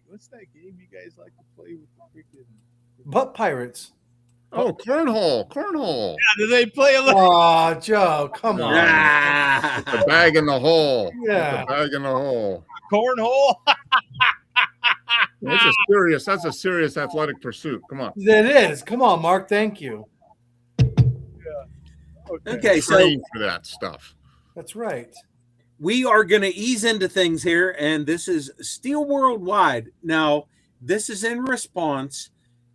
what's that game you guys like to play with the freaking Butt pirates. Oh, cornhole. Yeah, do they play a little Oh, Joe, come on. Ah. The bag in the hole. Yeah. The bag in the hole. cornhole? That's a serious athletic pursuit. Come on. That is. Come on, Mark. Thank you. Okay, so Train for that stuff. That's right. we are going to ease into things here, and this is Steel Worldwide. Now, this is in response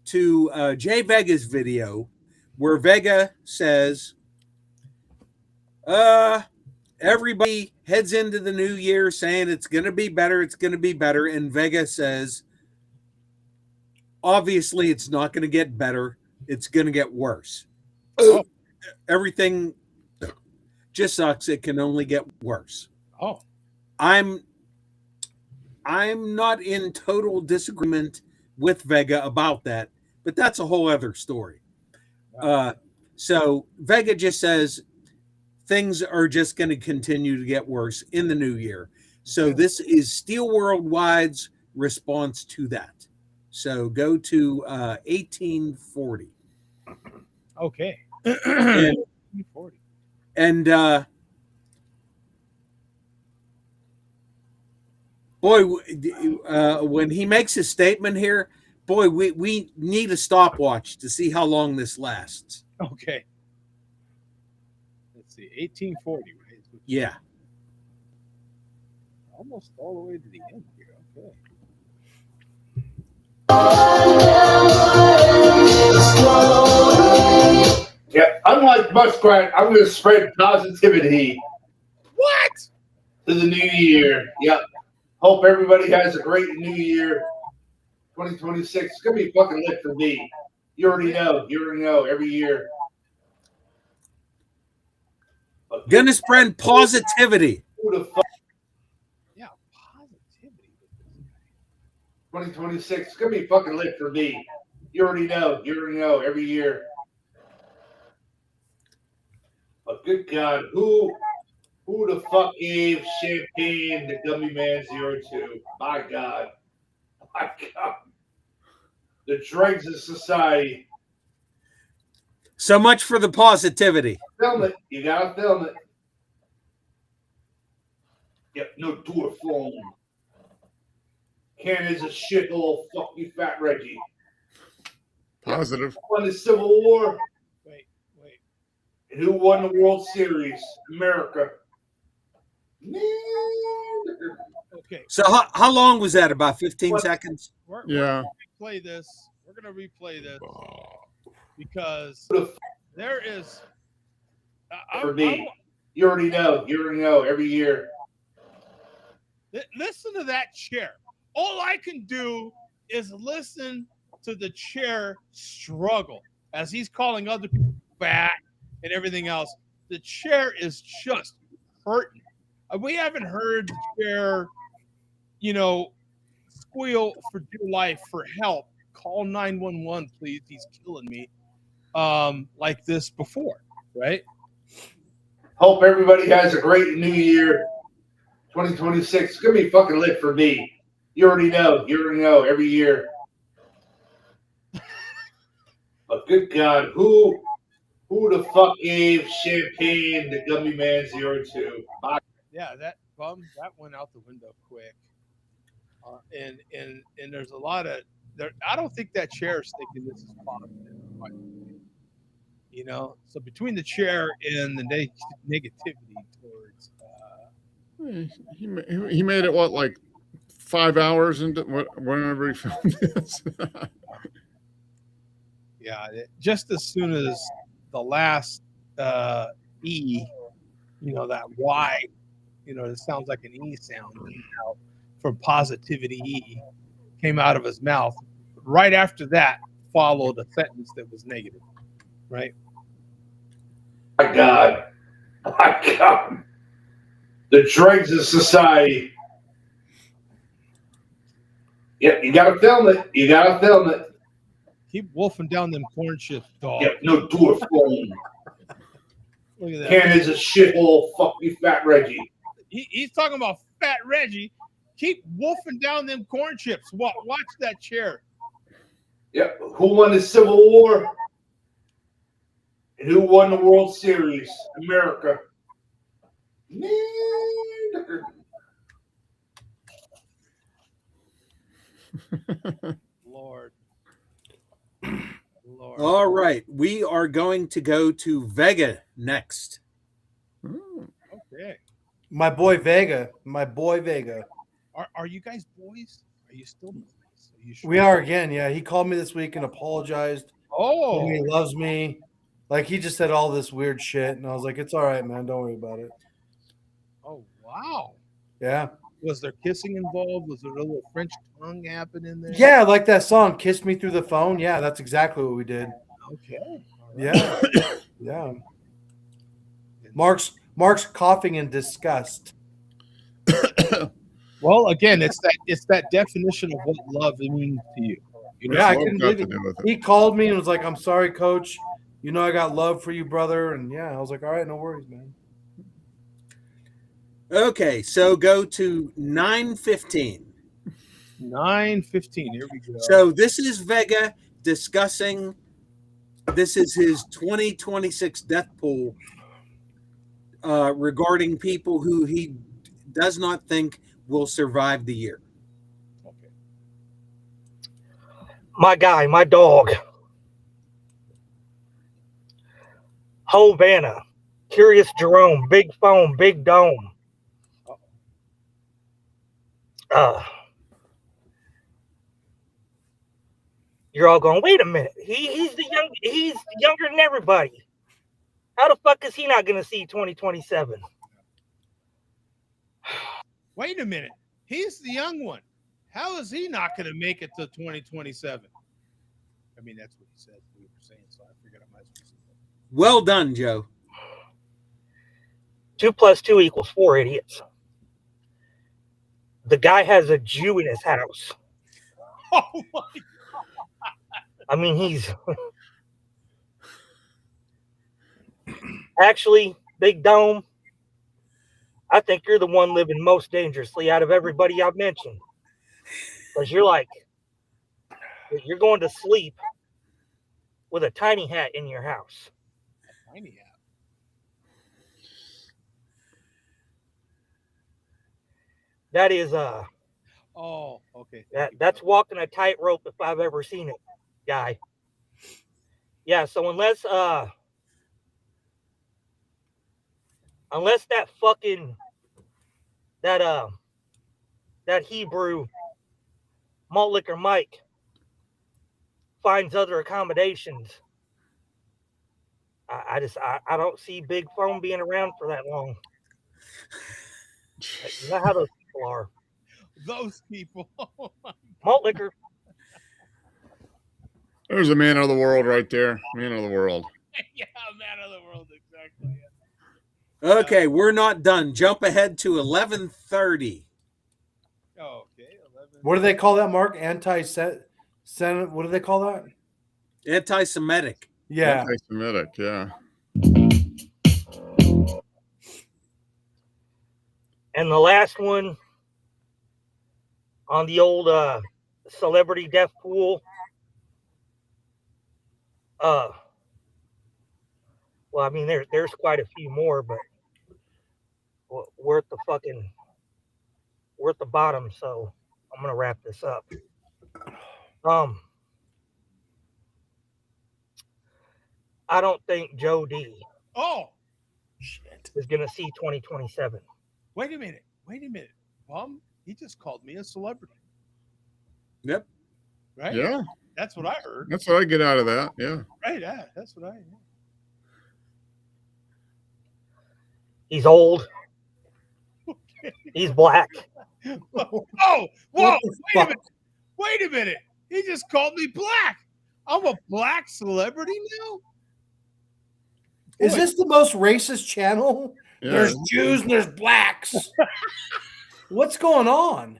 to Jay Vega's video, where Vega says, everybody heads into the new year saying it's going to be better, and Vega says, obviously, it's not going to get better, it's going to get worse. Everything just sucks. It can only get worse. Oh, I'm not in total disagreement with Vega about that, but that's a whole other story. So Vega just says things are just going to continue to get worse in the new year. So this is Steel Worldwide's response to that. So go to 1840. okay. And, 40. and boy, when he makes his statement here, boy, we need a stopwatch to see how long this lasts. Okay. Let's see, 1840, right? Yeah. Almost all the way to the end here. Okay. Yeah, unlike Muskrat, I'm going to spread positivity What? to the new year. Yep. Hope everybody has a great new year. 2026. It's going to be fucking lit for me. You already know. Every year. Gonna spread positivity. Who the fuck? Yeah, positivity. 2026. It's going to be fucking lit for me. You already know. Every year. But good God, who the fuck gave champagne to Gummy Man 02? My God. The dregs of society. So much for the positivity. Film it. You gotta film it. Yep, no tour phone. Canada's a shithole. Fuck you, Fat Reggie. Positive. Who won the Civil War? Wait. And who won the World Series? America. Okay. So how long was that? About 15 seconds? We're Yeah. gonna replay this. We're gonna replay this because there is. For me. You already know. Every year. Listen to that chair. All I can do is listen to the chair struggle as he's calling other people fat and everything else. The chair is just hurting. We haven't heard the chair, squeal for dear life for help. Call 911, please. He's killing me. like this before, right? Hope everybody has a great new year. 2026. It's gonna be fucking lit for me. You already know. You already know. Every year. But good God, who the fuck gave champagne to Gummy Man 02? Yeah, that went out the window quick. And there's a lot of there. I don't think that chair is thinking this is positive. You know, so between the chair and the negativity towards. He made it what, like 5 hours into whenever he filmed this. Yeah, just as soon as the last E, that Y, it sounds like an E sound from positivity E came out of his mouth. Right after that followed a sentence that was negative, right? My God. My God. The dregs of society. Yep, you gotta film it. You gotta film it. Keep wolfing down them corn chips, dog. Yep, no door phone. Look at that. Ken is a shithole. Fuck me, Fat Reggie. He's talking about Fat Reggie. Keep wolfing down them corn chips. Watch that chair. Yep. Who won the Civil War? And who won the World Series? America. Lord. All right. We are going to go to Vega next. Okay. My boy Vega. My boy Vega. Are you guys boys? Are you still boys? Are you sure? We are again. Yeah, he called me this week and apologized. Oh, He loves me. Like, he just said all this weird shit, and I was like, "It's all right, man. Don't worry about it." oh, wow. Yeah. Was there kissing involved? Was there a little French tongue happening there? Yeah, like that song, "Kiss Me Through the Phone." Yeah, that's exactly what we did. Okay. All right. Yeah. Yeah. Mark's coughing in disgust. Well, again, it's that definition of what love means to you. Yeah, I What couldn't got believe to it. do with it? He called me and was like, "I'm sorry, coach. I got love for you, brother." And yeah, I was like, "All right, no worries, man." Okay, so go to 9:15. 9:15. Here we go. So this is Vega discussing. This is his 2026 death pool regarding people who he does not think will survive the year. Okay. My guy, my dog. Havana, Curious Jerome, Big Phone, Big Dome. You're all going, wait a minute. He's younger than everybody. How the fuck is he not gonna see 2027? Wait a minute. He's the young one. How is he not going to make it to 2027? I mean, that's what he said. We were saying, so I figured I might as well say that. Well done, Joe. 2 + 2 = 4, idiots. The guy has a Jew in his house. Oh my! I mean, he's actually, Big Dome, I think you're the one living most dangerously out of everybody I've mentioned. Because you're going to sleep with a tiny hat in your house. Tiny hat. That is Oh, okay. that's walking a tightrope if I've ever seen it, guy. Yeah, so unless that fucking that Hebrew malt liquor Mike finds other accommodations, I don't see Big Phone being around for that long. You know how those people are. Those people. Malt liquor. There's a man of the world right there. Man of the world. Yeah, man of the world, exactly. Okay, we're not done. Jump ahead to 11:30. Oh, okay. 11. What do they call that, Mark? What do they call that? Anti-Semitic. Yeah. Anti-Semitic, yeah. And the last one on the old celebrity death pool. Well, I mean, there's quite a few more, but we're at the bottom, so I'm gonna wrap this up. I don't think Joe D Oh, is gonna see 2027. wait a minute. Bum, he just called me a celebrity, Yep. right? Yeah, That's what I heard. that's what I get out of that. Yeah. Right, yeah, that's what I heard. He's old. He's black. Oh, whoa, What the fuck? wait a minute. He just called me black. I'm a black celebrity now? Is Boy. this the most racist channel? Yeah. There's Jews and there's blacks. What's going on?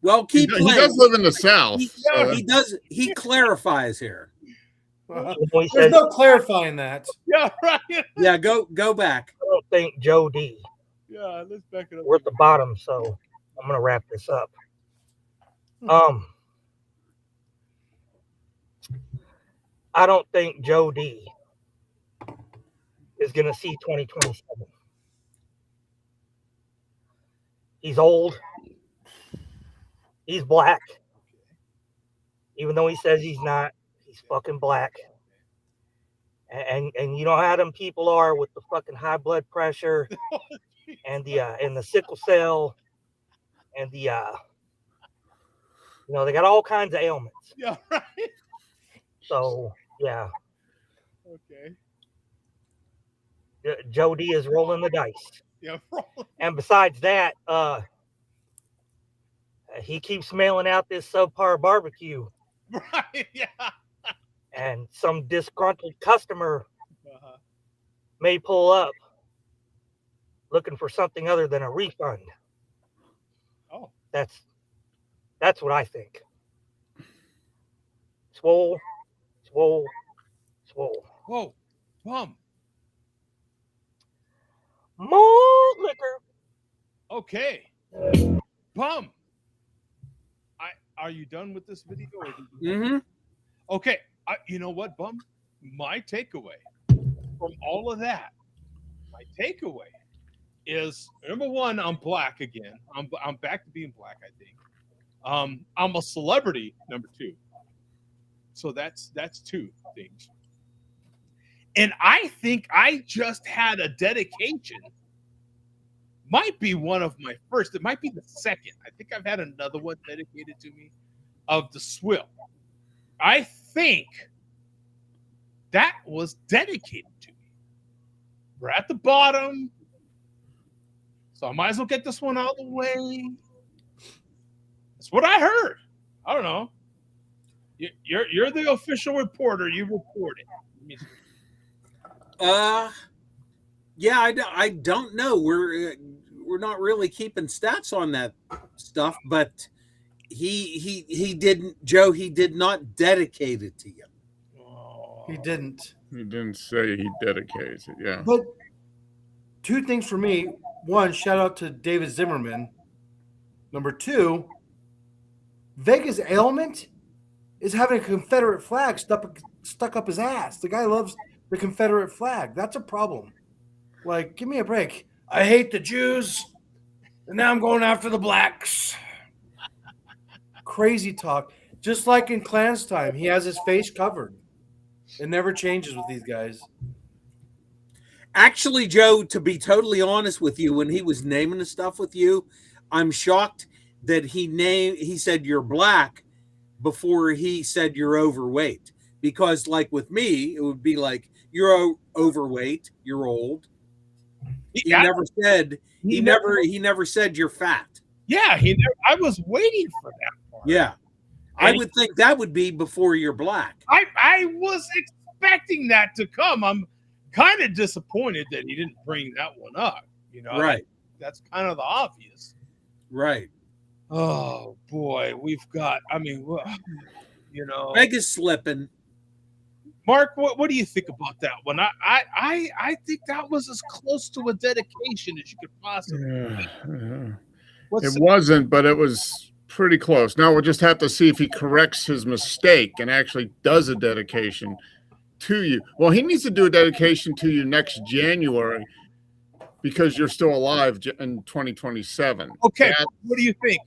Well, He keep does playing. live in the South. so- He does. He clarifies here. He There's says, no clarifying that. Yeah, right. Yeah, go back. I don't think Joe D. Yeah, let's back it up. We're at the bottom, so I'm gonna wrap this up. I don't think Joe D is gonna see 2027. He's old. He's black. Even though he says he's not, he's fucking black. And you know how them people are with the fucking high blood pressure and the sickle cell and the they got all kinds of ailments. Yeah, right. So yeah, Okay. Joe D is rolling the dice. Yeah, And besides that, he keeps mailing out this subpar barbecue, right. Yeah. and some disgruntled customer Uh-huh. may pull up looking for something other than a refund. Oh, That's what I think. Swole. whoa, Bum. More liquor. Okay. Bum. Are you done with this video? Or Mm-hmm. Okay. You know what, Bum? My takeaway from all of that, is number one, I'm black again. I'm back to being black, I think. I'm a celebrity, number two. So that's two things. And I think I just had a dedication. Might be one of my first. It might be the second. I think I've had another one dedicated to me of the swill. I think that was dedicated to me. We're at the bottom. So I might as well get this one out of the way. That's what I heard. I don't know. You're the official reporter. You report it. Yeah, I don't know. We're not really keeping stats on that stuff, but he didn't, Joe. He did not dedicate it to you. He didn't. He didn't say he dedicates it. Yeah. But two things for me. One, shout out to David Zimmerman. Number two, Vega's ailment is having a Confederate flag stuck up his ass. The guy loves the Confederate flag. That's a problem. Like, give me a break. I hate the Jews, and now I'm going after the blacks. Crazy talk. Just like in Klan's time, he has his face covered. It never changes with these guys. Actually, Joe, to be totally honest with you, when he was naming the stuff with you, I'm shocked that he said you're black before he said you're overweight. Because like with me, it would be like you're overweight, you're old. He never said you're fat. Yeah, I was waiting for that part. Yeah. I would think that would be before you're black. I was expecting that to come. I'm kind of disappointed that he didn't bring that one up. You know, Right. That's kind of the obvious. Right. Oh boy, we've got. I mean, You know, Vegas slipping. Mark, what do you think about that one? I think that was as close to a dedication as you could possibly. Yeah. What's It wasn't, but it was pretty close. Now we'll just have to see if he corrects his mistake and actually does a dedication to you. Well, he needs to do a dedication to you next January because you're still alive in 2027. okay? What do you think?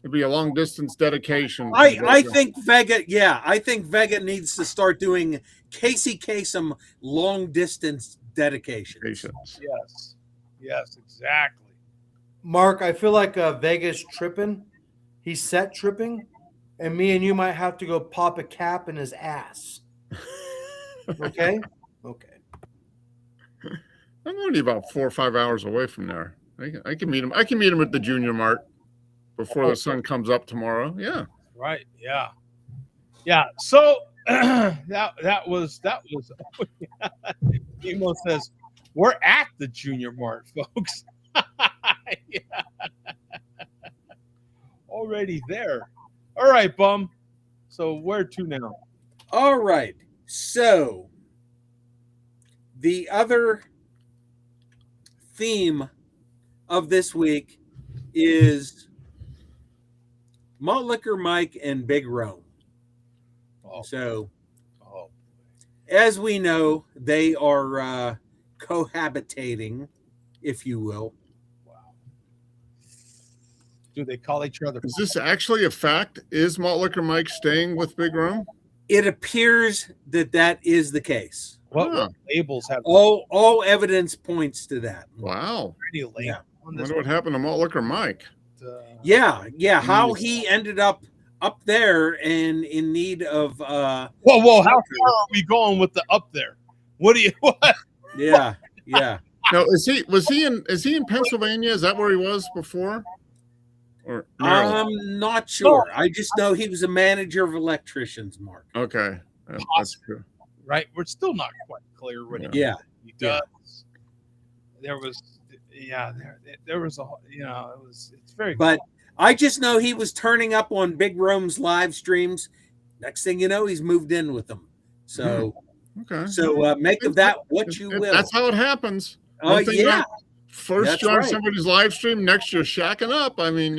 It'd be a long distance dedication. I think Vega, I think Vega needs to start doing Casey Kasem long distance dedications. Yes, exactly. Mark, I feel like Vegas tripping. He's set tripping, and me and you might have to go pop a cap in his ass. Okay? Okay. I'm only about 4 or 5 hours away from there. I can meet him. I can meet him at the Junior Mart before the sun comes up tomorrow. Yeah. Right. Yeah. So that was. Emo says we're at the Junior Mart, folks. Yeah. Already there. All right, bum. So where to now? All right. So the other theme of this week is Malt Liquor Mike and Big Rome. So, as we know, they are cohabitating, if you will. Do they call each other? Is this actually a fact? Is Malt Liquor Mike staying with Big Rome? It appears that is the case. What labels have? All evidence points to that. Wow. Yeah. I wonder what happened to Malt Liquor Mike. Yeah. How he ended up there and in need of. Whoa! How far are we going with the up there? What? Yeah. No, is he in Pennsylvania? Is that where he was before? Or Maryland? I'm not sure. I just know he was a manager of electricians, Mark. Okay. That's true. Right? We're still not quite clear what he does. There was it's very but I just know he was turning up on Big Rome's live streams. Next thing you know, he's moved in with them. So okay. So make of that what you will. That's how it happens. Oh yeah. First That's you're on right. somebody's live stream, next you're shacking up. I mean,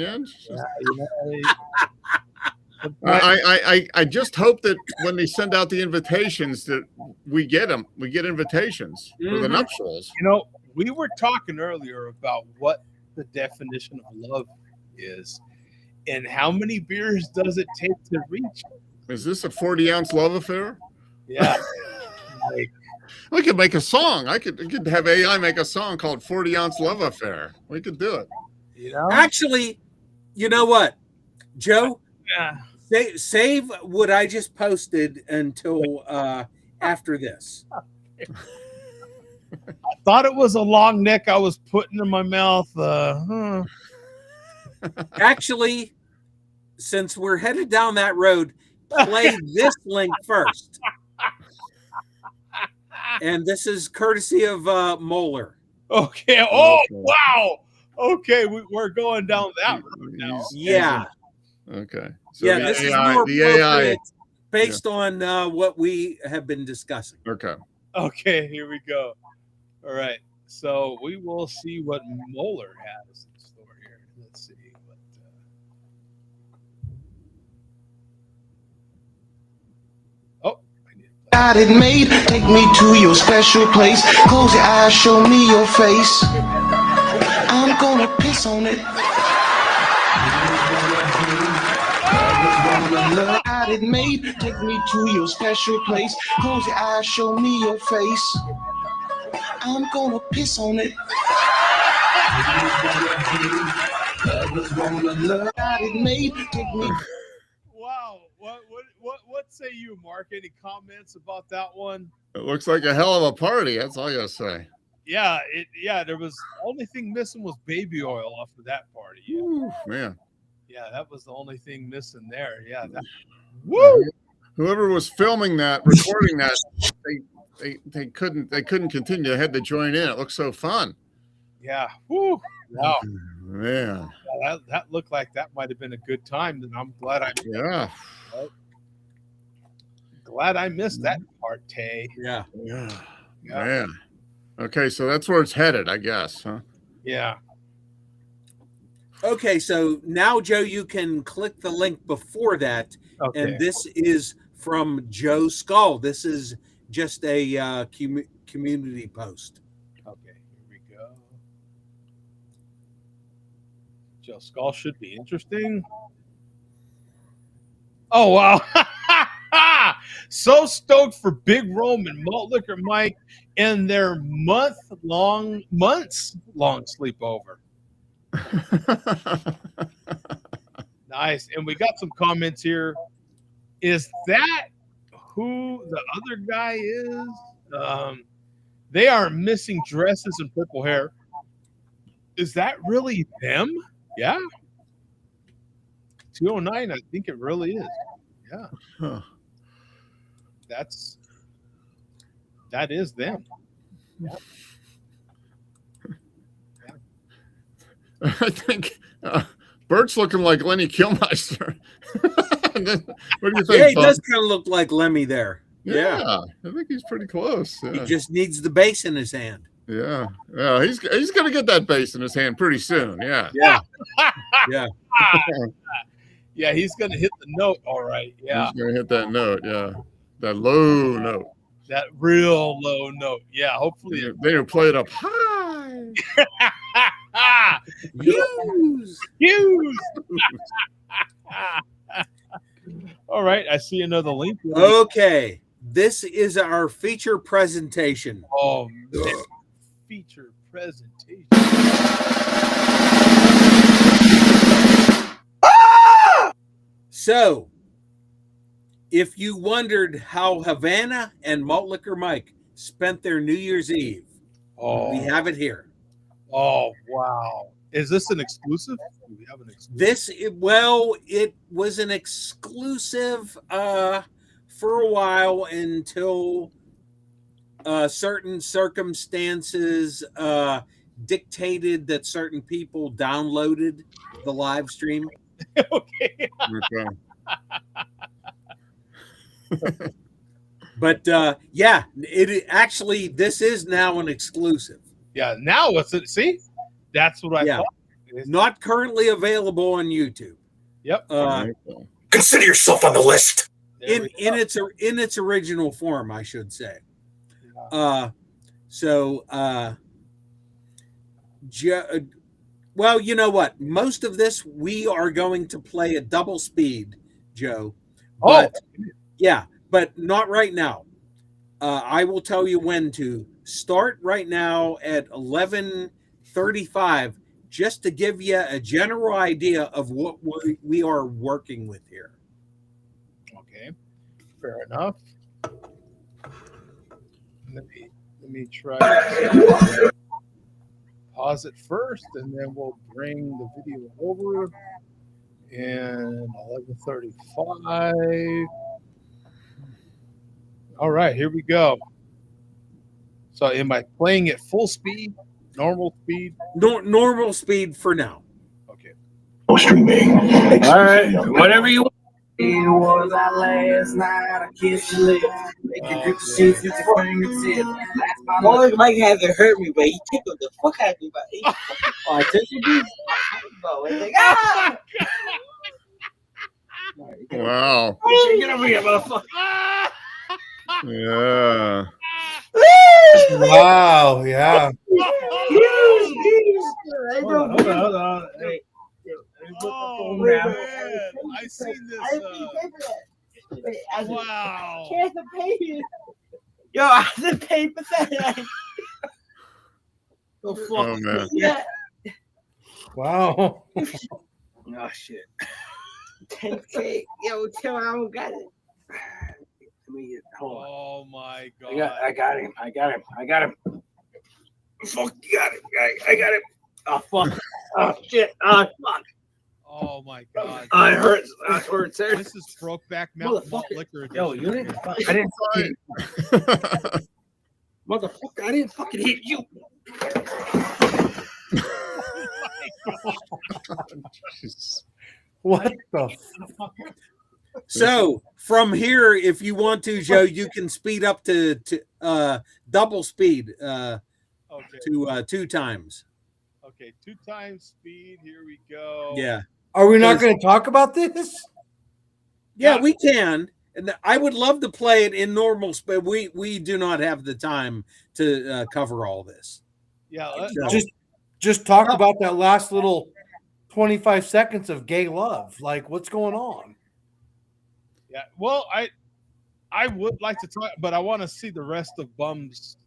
I just hope that when they send out the invitations that we get them. We get invitations for the nuptials. You know, we were talking earlier about what the definition of love is and how many beers does it take to reach it? Is this a 40-ounce love affair? Yeah. We could make a song. I could have AI make a song called 40-Ounce Love Affair. We could do it. You know? Actually, you know what, Joe? Yeah. Save what I just posted until after this. I thought it was a long neck I was putting in my mouth. Actually, since we're headed down that road, play this link first. And this is courtesy of Moeller. Okay. Oh, wow. Okay, we're going down that road now. Yeah. Okay. So yeah, this is more appropriate based on what we have been discussing. Okay. Okay, here we go. All right. So we will see what Moeller has in store here. Let's see what. God it made, take me to your special place. Close your eyes, show me your face. I'm gonna piss on it. God it made, take me to your special place. Close your eyes, show me your face. I'm gonna piss on it. God it made, take me. Wow. What say you, Mark? Any comments about that one? It looks like a hell of a party. That's all I gotta say. Yeah, there was only thing missing was baby oil off of that party. Yeah. Ooh, man. Yeah, that was the only thing missing there. Yeah. Woo! Whoever was filming that, recording that, they couldn't continue. They had to join in. It looked so fun. Yeah. Woo! Wow. Man. Yeah, that looked like that might have been a good time. Then I'm glad I. Yeah. Right? Glad I missed that part, Tay. Yeah. Yeah. Yeah. Man. Okay, so that's where it's headed, I guess, huh? Yeah. Okay, so now, Joe, you can click the link before that, Okay. and this is from Joe Skull. This is just a community post. Okay, here we go. Joe Skull should be interesting. Oh, wow. So stoked for Big Rome and Malt Liquor Mike and their months-long sleepover. Nice. And we got some comments here. Is that who the other guy is? They are missing dresses and purple hair. Is that really them? Yeah. 209, I think it really is. Yeah. Huh. That is them. Yeah. I think Bert's looking like Lenny Kilmister. What do you think? Yeah, he Bob? does kind of look like Lemmy there. Yeah. I think he's pretty close. He Yeah. just needs the bass in his hand. Yeah. He's gonna get that bass in his hand pretty soon. Yeah. Yeah. Yeah. Yeah, he's gonna hit the note. All right. Yeah. He's gonna hit that note. Yeah. That low note. That real low note. Yeah. Hopefully. They don't play it up high. Use. All right. I see another link. Okay. This is our feature presentation. Oh, man. Feature presentation. So, if you wondered how Havana and Malt Liquor Mike spent their New Year's Eve, we have it here. Oh, wow. Is this an exclusive? Do we have an exclusive? It was an exclusive for a while until certain circumstances dictated that certain people downloaded the live stream. Okay. But yeah, this is now an exclusive. Yeah, now what's it? See, that's what I thought. Not currently available on YouTube. Yep. Consider yourself on the list. In its original form, I should say. Well, you know what? Most of this we are going to play at double speed, Joe. But, but not right now. I will tell you when to start right now at 11:35, just to give you a general idea of what we are working with here. Okay, fair enough. Let me try to pause it first, and then we'll bring the video over. And 11:35. All right, here we go. So, am I playing at full speed, normal speed? Normal speed for now. Okay. Streaming. All right, whatever you want. It was our last night. I kissed your lips. Make your grip sheets with your fingertips. Boy, Mike hasn't hurt me, but he tickled the fuck out of me. I took your beat. Wow. Get over here, motherfucker. Yeah. Wow. Yeah. Hold on. Hey. Oh, man. I seen this. Wow. Here's the paper. Yo, I have to pay for that. Go fuck. Oh, man. Yeah. Wow. Oh, shit. 10K. Yo, tell me I don't got it. Let me get, hold on. Oh, my God. I got him. Fuck, you got him. I got him. Oh, fuck. Oh, shit. Oh, fuck. Oh, my God. It hurts. It hurts. This is Brokeback Mountain Malt Liquor. Yo, you didn't. I didn't fucking. Motherfucker, I didn't fucking hit you. What the? So from here, if you want to, Joe, you can speed up to double speed Okay. to 2 times. Okay, 2 times speed. Here we go. Yeah. Are we not going to talk about this? Yeah, we can. And I would love to play it in normal speed. We do not have the time to cover all this. Yeah. Just talk about that last little 25 seconds of gay love. Like, what's going on? Yeah. Well, I would like to talk, but I want to see the rest of Bum's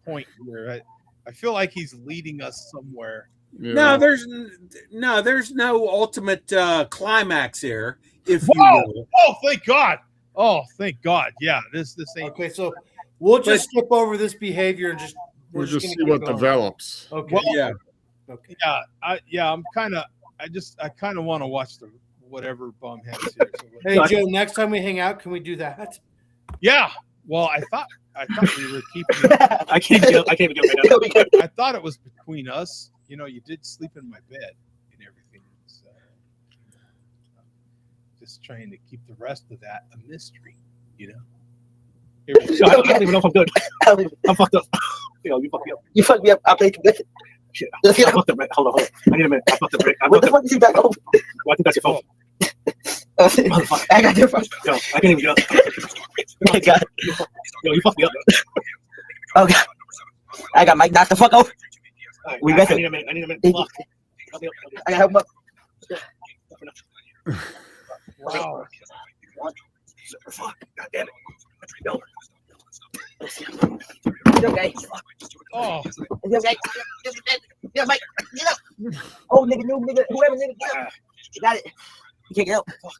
point here. I feel like he's leading us somewhere. Yeah. No, there's no ultimate climax here. If you Whoa! will. Oh, thank God! Oh, thank God! Yeah, this ain't Okay. So we'll just skip over this behavior and We'll just gonna see keep what going. develops. Okay. Well, Yeah. Okay. Yeah. I'm kind of. I kind of want to watch the whatever Bum has here. So Hey Joe, next time we hang out, can we do that? yeah. Well, I thought we were keeping. I can't get right now. I thought it was between us. You know, you did sleep in my bed and everything. So, just trying to keep the rest of that a mystery. You know. Here we go. I don't even know if I'm good. I'm fucked up. You fucked me up. You fucked me up. I played conviction. Shit. I fucked up, Rick. Hold on. I need a minute. I fucked up, Rick. What the fuck is you back home? Well, I think that's your phone. Motherfucker. I got your phone. Yo, I can't even get up. Oh my God. Yo, you fucked me up. Oh God. I got Mike knocked the fuck over. Right, we I need a minute. Fuck. I gotta help him up. Wow. Fuck. God damn it. Yo. Okay. Oh. Okay. Yeah, Mike. Get up. Oh, nigga, new nigga, whoever nigga, get up. You got it. You can't get up. Fuck.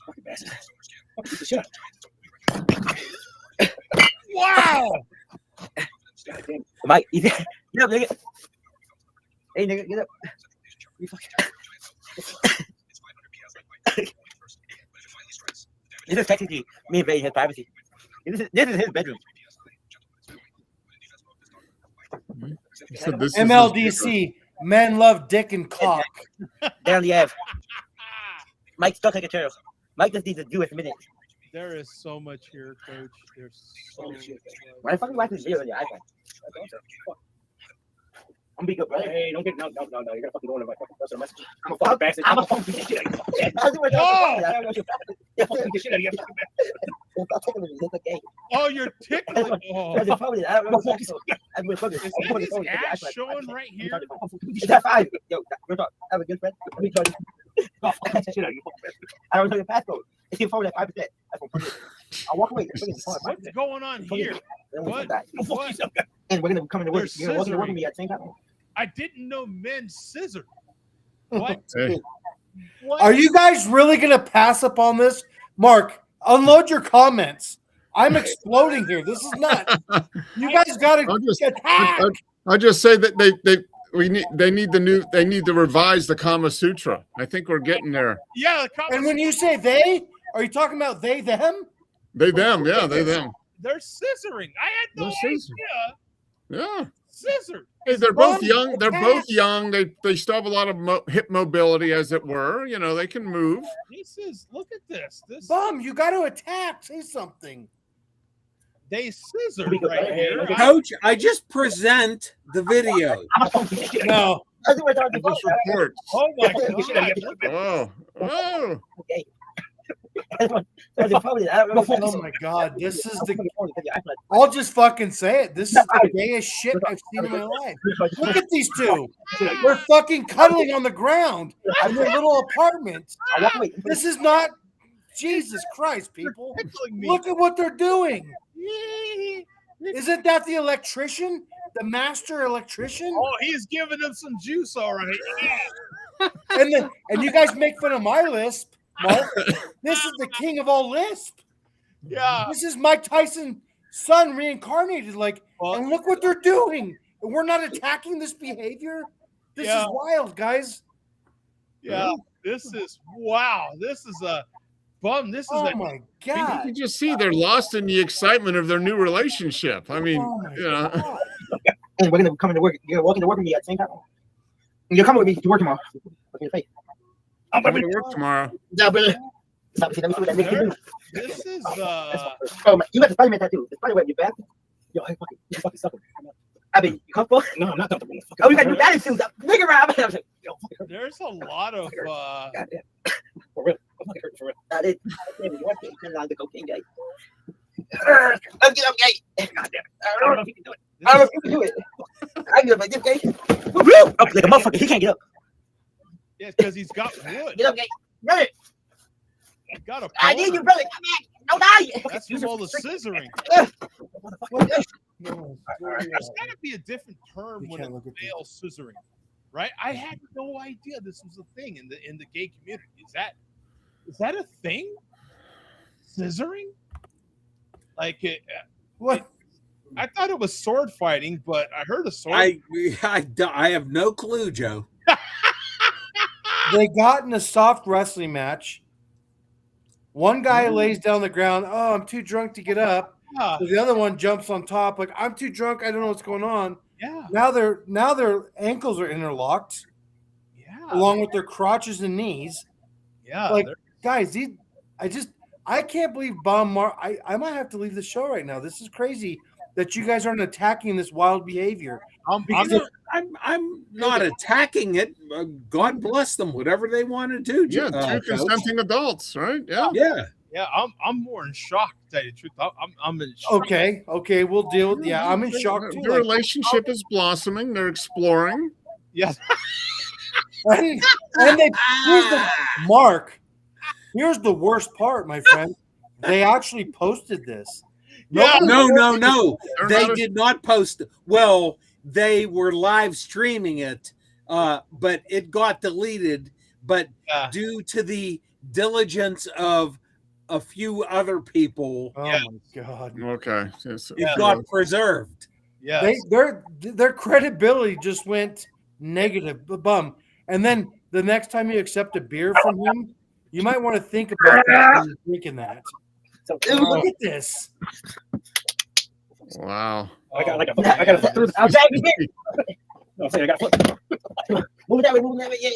Fucking bastard. Fuck shit. Wow. God damn. Mike, get up, nigga. Hey, nigga, get up. You fucking. This is technically me invading his privacy. This is his bedroom. So this MLDC, men love dick and cock. Down the Ave. Mike's stuck like a turtle. Mike just needs to do his minute. There is so much here, Coach. There's so much. Why the fuck are you watching this video on your iPhone? I'm being good, brother. Hey, don't get no. You're gonna fucking go into my fucking personal message. I'm a fucking bastard. I'm a fucking shit out of you. Oh, you're tickling. Oh. Is his ass showing right here? Is that fine? Yo, real talk. I have a good friend. Let me tell you. I don't know your passcode. It's your phone at 5%. I'll walk away. What's going on here? What? And we're gonna come into work. You're gonna work with me at the same time. I didn't know men scissor. What? Hey. What? Are you guys really going to pass up on this? Mark, unload your comments. I'm exploding here. This is nuts. You guys got to attack. I just say that they need to revise the Kama Sutra. I think we're getting there. Yeah. And when you say they, are you talking about they, them? They, them. Yeah, they, them. They're scissoring. I had no idea. Yeah. Scissor. Hey, they're both young. They're both young. They still have a lot of hip mobility, as it were. You know, they can move. Look at this. Bum, you got to attack. Say something. They scissor right here. Coach, I just present the video. No. Just report. Oh my God. Oh. Okay. Oh my God, this is I'll just fucking say it. This is the gayest shit I've seen in my life. Look at these two. They're fucking cuddling on the ground in their little apartment. This is not Jesus Christ, people. Look at what they're doing. Isn't that the electrician? The master electrician? Oh, he's giving them some juice, all right. And you guys make fun of my lisp. Mark, this is the king of all lisp. Yeah. This is Mike Tyson's son reincarnated. And look what they're doing. And we're not attacking this behavior. This is wild, guys. Yeah. This is wow. This is a bum. This is my God. You can just see they're lost in the excitement of their new relationship. I mean, And we're gonna come into work. You're walking to work with me at the same time. You're coming with me to work tomorrow. Look at your face. I'm going to work tomorrow. Yeah, brother. Let me see what that nigga can do. This is Oh, you got the Spider-Man tattoo. The Spider-Man, you back? Yo, hey, fucking sucker. I mean, you comfortable? No, I'm not comfortable. Oh, you got new batting suits. Nigga, around. there's a lot of Goddamn. For real. I'm fucking hurting for real. I did. The cocaine guy. Let's get up, guy. Goddamn. I don't know if you can do it. I don't know if you can do it. I can get up like this, guy. Woo! Up like a motherfucker. He can't get up. yeah, because he's got wood. Get up, guy. Run it. He's got a I need you, boner. brother. Come back. Don't die. That's from all the scissoring. No, There's got to be a different term You when can't it's look at male scissoring, right? I had no idea this was a thing in the gay community. Is that a thing? Scissoring? Like what? I thought it was sword fighting, but I heard a sword. I have no clue, Joe. They got in a soft wrestling match. One guy lays down on the ground. Oh, I'm too drunk to get up. Yeah. So the other one jumps on top. Like, I'm too drunk. I don't know what's going on. Yeah. Now their ankles are interlocked, Yeah. along with their crotches and knees. Yeah. Like, guys, I can't believe Bob Mar. I might have to leave the show right now. This is crazy that you guys aren't attacking this wild behavior. I'm not attacking it. God bless them, whatever they want to do. Yeah, two consenting adults, right? Yeah. Yeah. I'm more in shock, to tell you the truth. I'm in shock. Okay, we'll deal with. Yeah, I'm in shock too. Their relationship is blossoming. They're exploring. Yes. And Mark, here's the worst part, my friend. They actually posted this. Yeah. No. They did not post it. Well, they were live streaming it, but it got deleted. But due to the diligence of a few other people, oh my god, okay, it got preserved. Yeah, their credibility just went negative. Bum. And then the next time you accept a beer from him, you might want to think about that when you're drinking that. So, look at this. Wow. I got a flip through. I'm back again. No, I'm saying I got a flip. Move that way. Yeah.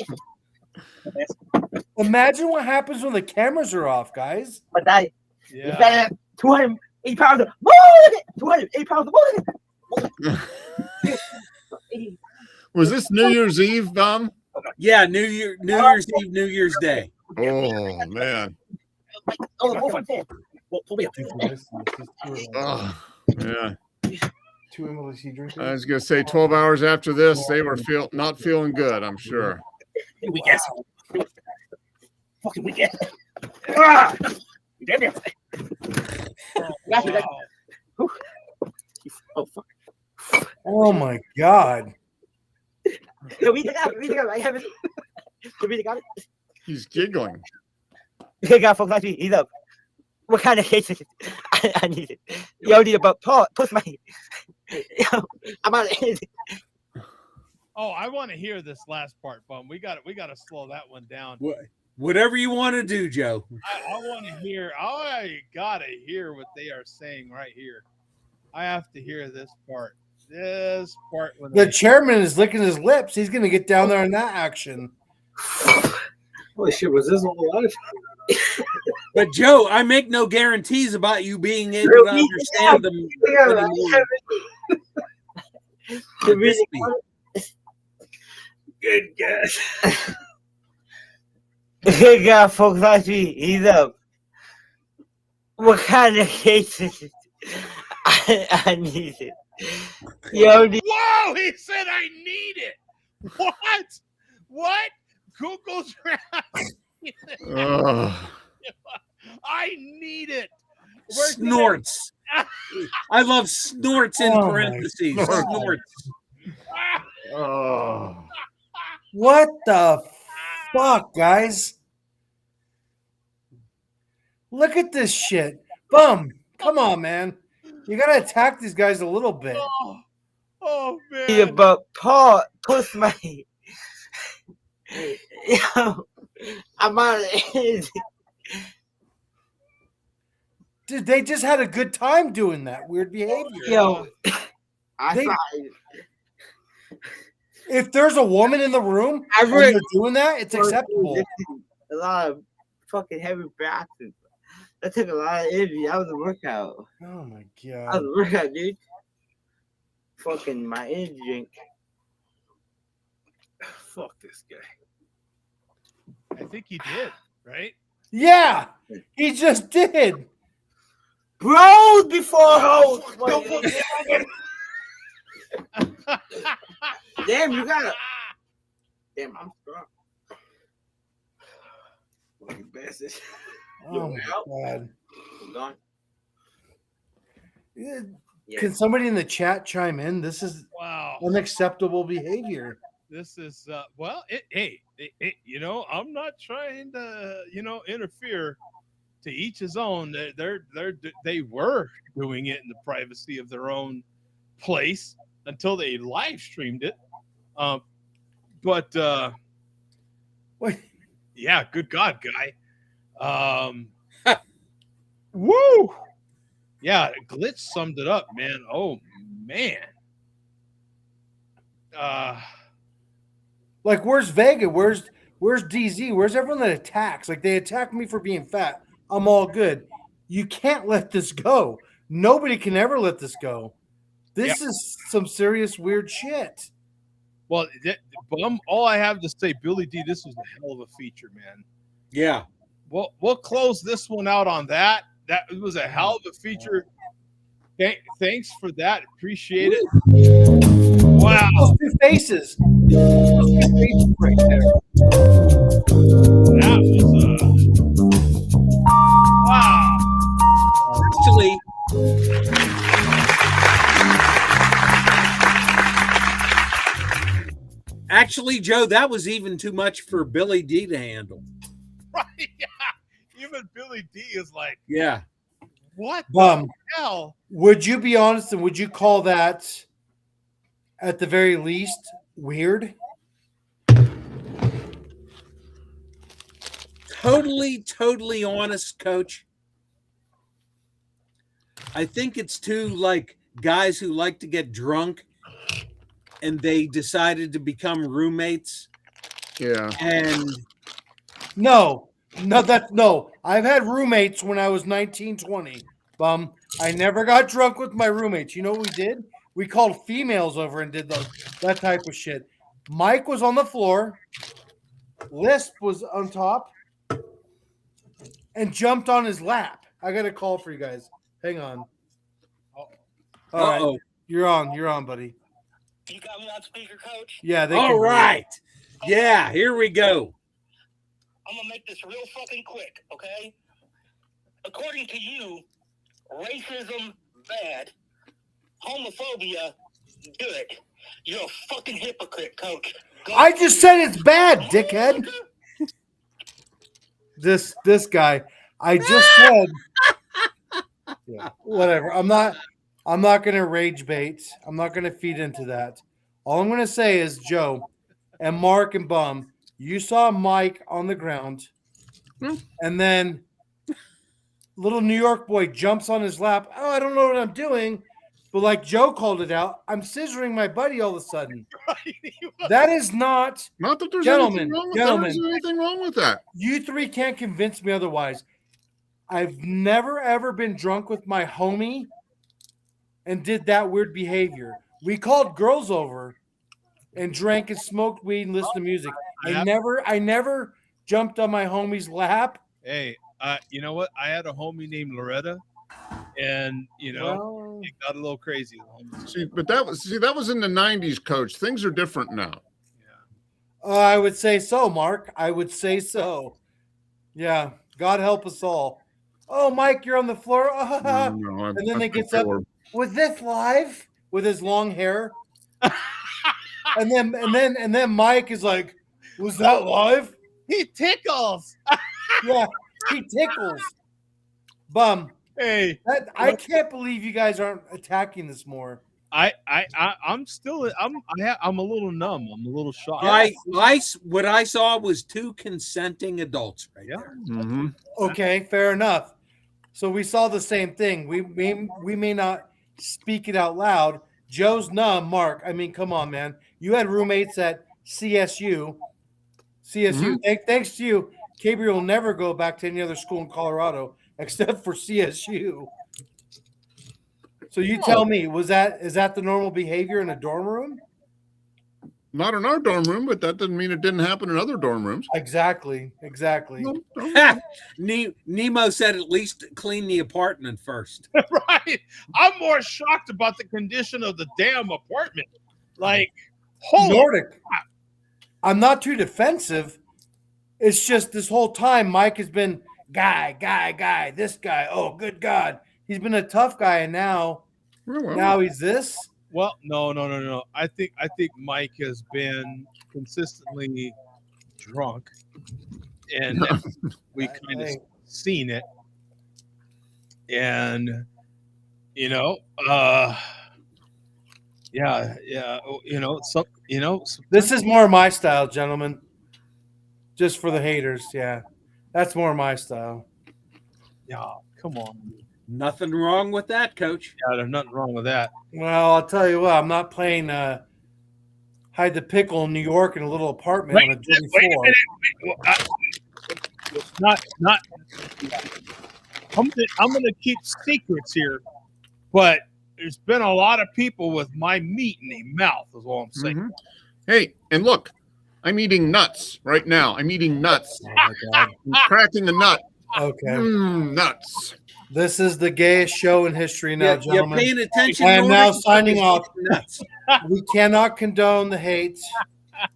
Imagine what happens when the cameras are off, guys. But I, yeah. 280 pounds of 280 pounds of Was this New Year's Eve, Dom? Yeah, New Year's Eve, New Year's Day. Oh man. Oh, yeah. I was gonna say 12 hours after this, they were not feeling good, I'm sure. Weak ass. Fucking weak ass. Ah! Damn. Oh fuck. Oh my god. We got it. I haven't. We got it. He's giggling. He got folks like me. He's up. What kind of case is it? I need it. You need about Paul. Push my. I'm out of it. Oh, I want to hear this last part, Bum. We got to slow that one down. Whatever you want to do, Joe. I want to hear. I gotta hear what they are saying right here. I have to hear this part. This part. The chairman is licking his lips. He's gonna get down there in that action. Holy shit! Was this all live? But Joe, I make no guarantees about you being able to understand them anymore. Good guess. He got folks like me. He's up. What kind of case is it? I need it. Whoa! He said I need it. What? Google's I need it. Snorts. I love snorts in parentheses. Snorts. Oh. What the fuck, guys? Look at this shit. Bum. Come on, man. You gotta attack these guys a little bit. Oh man. About Paul, push my. I'm out of it. Dude, they just had a good time doing that weird behavior. Yo, if there's a woman in the room and they're doing that, it's acceptable. A lot of fucking heavy boxing. That took a lot of energy. That was a workout. Oh my That was god. a workout, dude. Fucking my energy drink. Fuck this guy. I think he did, right? Yeah, he just did. Bros before hoes. Damn, you got. Damn, I'm strong. Fucking bastard. Oh my god. Gone. Yeah. Yeah. Can somebody in the chat chime in? This is Wow. unacceptable behavior. This is well, you know, I'm not trying to, you know, interfere. To each his own. They were doing it in the privacy of their own place until they live streamed it. But Wait. yeah, good God, guy. Woo! Yeah, Glitch summed it up, man. Oh man. Like, where's Vega? Where's DZ? Where's everyone that attacks? Like, they attack me for being fat. I'm all good. You can't let this go. Nobody can ever let this go. This is some serious weird shit. Well, all I have to say, Billy D, this was a hell of a feature, man. Yeah. We'll close this one out on that. That was a hell of a feature. Thanks for that. Appreciate it. Wow. Those two faces. Those two faces right there. That was wow. Actually, Joe, that was even too much for Billy D to handle. Right? Yeah. Even Billy D is like, yeah. What the hell? Would you be honest and would you call that, at the very least, weird? Totally honest, Coach. I think it's two like guys who like to get drunk and they decided to become roommates. Yeah. And No. I've had roommates when I was 19, 20. I never got drunk with my roommates. You know what we did? We called females over and did that type of shit. Mike was on the floor. Lisp was on top and jumped on his lap. I got a call for you guys. Hang on. All right. You're on, buddy. You got me on speaker, Coach? Yeah. All right. Yeah, here we go. I'm going to make this real fucking quick, okay? According to you, racism, bad. Homophobia, good. You're a fucking hypocrite, Coach. I just said it's bad, dickhead. This guy. I just said. Yeah, whatever. I'm not gonna rage bait. I'm not gonna feed into that. All I'm gonna say is, Joe and Mark and Bum, you saw Mike on the ground, and then little New York boy jumps on his lap. Oh, I don't know what I'm doing. But like Joe called it out, I'm scissoring my buddy all of a sudden. That is not that there's gentlemen. anything wrong with that. You three can't convince me otherwise. I've never ever been drunk with my homie and did that weird behavior. We called girls over and drank and smoked weed and listened to music. I never jumped on my homie's lap. Hey, you know what? I had a homie named Loretta, and it got a little crazy. See, but that was in the 90s, Coach. Things are different now. I would say so, Mark. I would say so. Yeah. God help us all. Oh, Mike, you're on the floor. And then they gets up with this live with his long hair. and then Mike is like, was that live? He tickles. Yeah, he tickles. Bum. Hey, I can't believe you guys aren't attacking this more. I'm a little numb. I'm a little shocked. What I saw was two consenting adults right there. Mm-hmm. Okay, fair enough. So we saw the same thing. We may not speak it out loud. Joe's numb. Mark, I mean, come on, man. You had roommates at CSU. Mm-hmm. Thanks to you, Gabriel will never go back to any other school in Colorado except for CSU. So you tell me, is that the normal behavior in a dorm room? Not in our dorm room, but that doesn't mean it didn't happen in other dorm rooms. Exactly. Nemo said at least clean the apartment first. Right. I'm more shocked about the condition of the damn apartment. Like, holy Nordic. crap. I'm not too defensive. It's just this whole time Mike has been guy, this guy. Oh, good God. He's been a tough guy, and now he's this. Well, no. I think Mike has been consistently drunk, and we kind of seen it. And this is more my style, gentlemen. Just for the haters, yeah, that's more my style. Yeah, come on. Nothing wrong with that, Coach. Yeah, there's nothing wrong with that. Well, I'll tell you what, I'm not playing hide the pickle in New York in a little apartment on a dirty floor. Not. I'm gonna keep secrets here, but there's been a lot of people with my meat in their mouth, is all I'm saying. Mm-hmm. Hey, and look, I'm eating nuts right now. I'm eating nuts. Oh my God. I'm cracking a nut. Okay. Nuts. This is the gayest show in history now, gentlemen. You're paying attention. I am now signing off. We cannot condone the hate.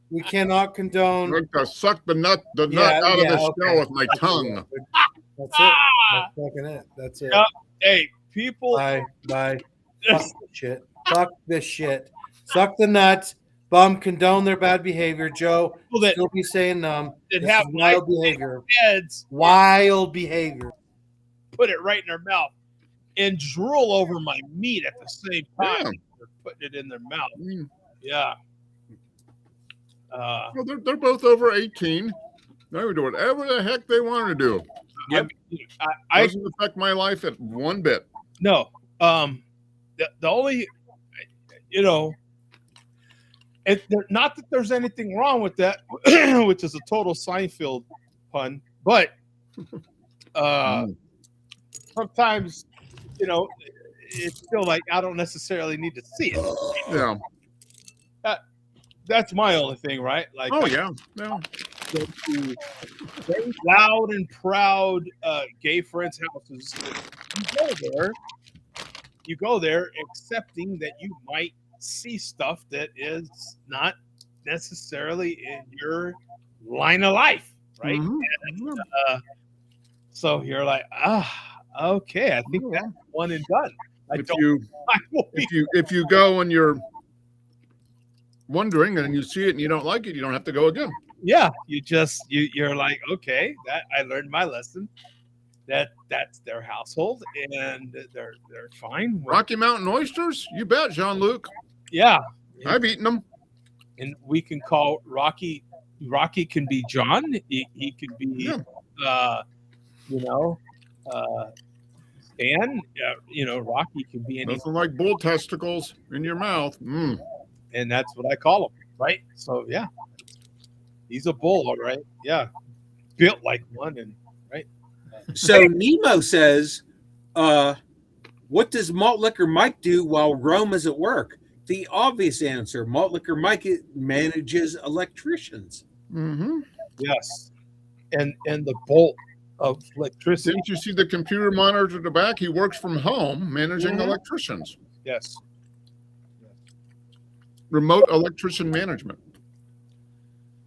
We cannot condone. I'm going to suck the nut out of the shell with my tongue. That's it. That's fucking it. That's it. Hey, people. Bye. Fuck this shit. Fuck this shit. Suck the nuts. Bum, condone their bad behavior. Joe, still be saying this is wild behavior. Wild behavior. Put it right in their mouth and drool over my meat at the same time. Yeah. They're putting it in their mouth. Yeah. Well, they're both over 18. They would do whatever the heck they want to do. Yep. Doesn't affect my life at one bit. No. The only, not that there's anything wrong with that, which is a total Seinfeld pun, but sometimes, it's still like I don't necessarily need to see it. Yeah. That's my only thing, right? Like, yeah. Go to very loud and proud gay friends' houses. You go there accepting that you might see stuff that is not necessarily in your line of life, right? Mm-hmm. And, so you're like, okay, I think that's one and done. If you go and you're wondering and you see it and you don't like it, you don't have to go again. Yeah, you're like, okay, that I learned my lesson. That's their household and they're fine. Rocky Mountain oysters? You bet, Jean-Luc. Yeah. I've eaten them. And we can call Rocky can be John. He can be Stan. Rocky can be anything. Nothing like bull testicles in your mouth. And that's what I call him, right? So yeah. He's a bull, all right. Yeah. Built like one and right. So Nemo says, what does Malt Liquor Mike do while Rome is at work? The obvious answer, Malt Liquor Mike manages electricians. Mm-hmm. Yes. And the bolt of electricity. Didn't you see the computer monitor at the back? He works from home managing electricians. Yes. Remote electrician management.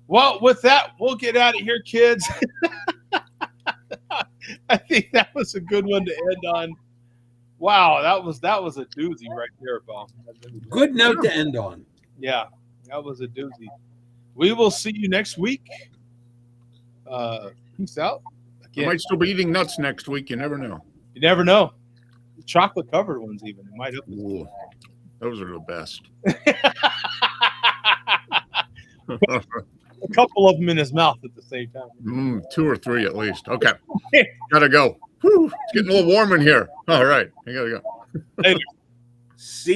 Well, with that, we'll get out of here, kids. I think that was a good one to end on. Wow, that was a doozy right there, Bob. Good note to end on. Yeah, that was a doozy. We will see you next week. Peace out. I might still be eating nuts next week. You never know. You never know. The chocolate covered ones, even it might. Ooh, those are the best. A couple of them in his mouth at the same time. 2 or 3 at least. Okay. Gotta go. Whew, it's getting a little warm in here. All right. I gotta go. Later. See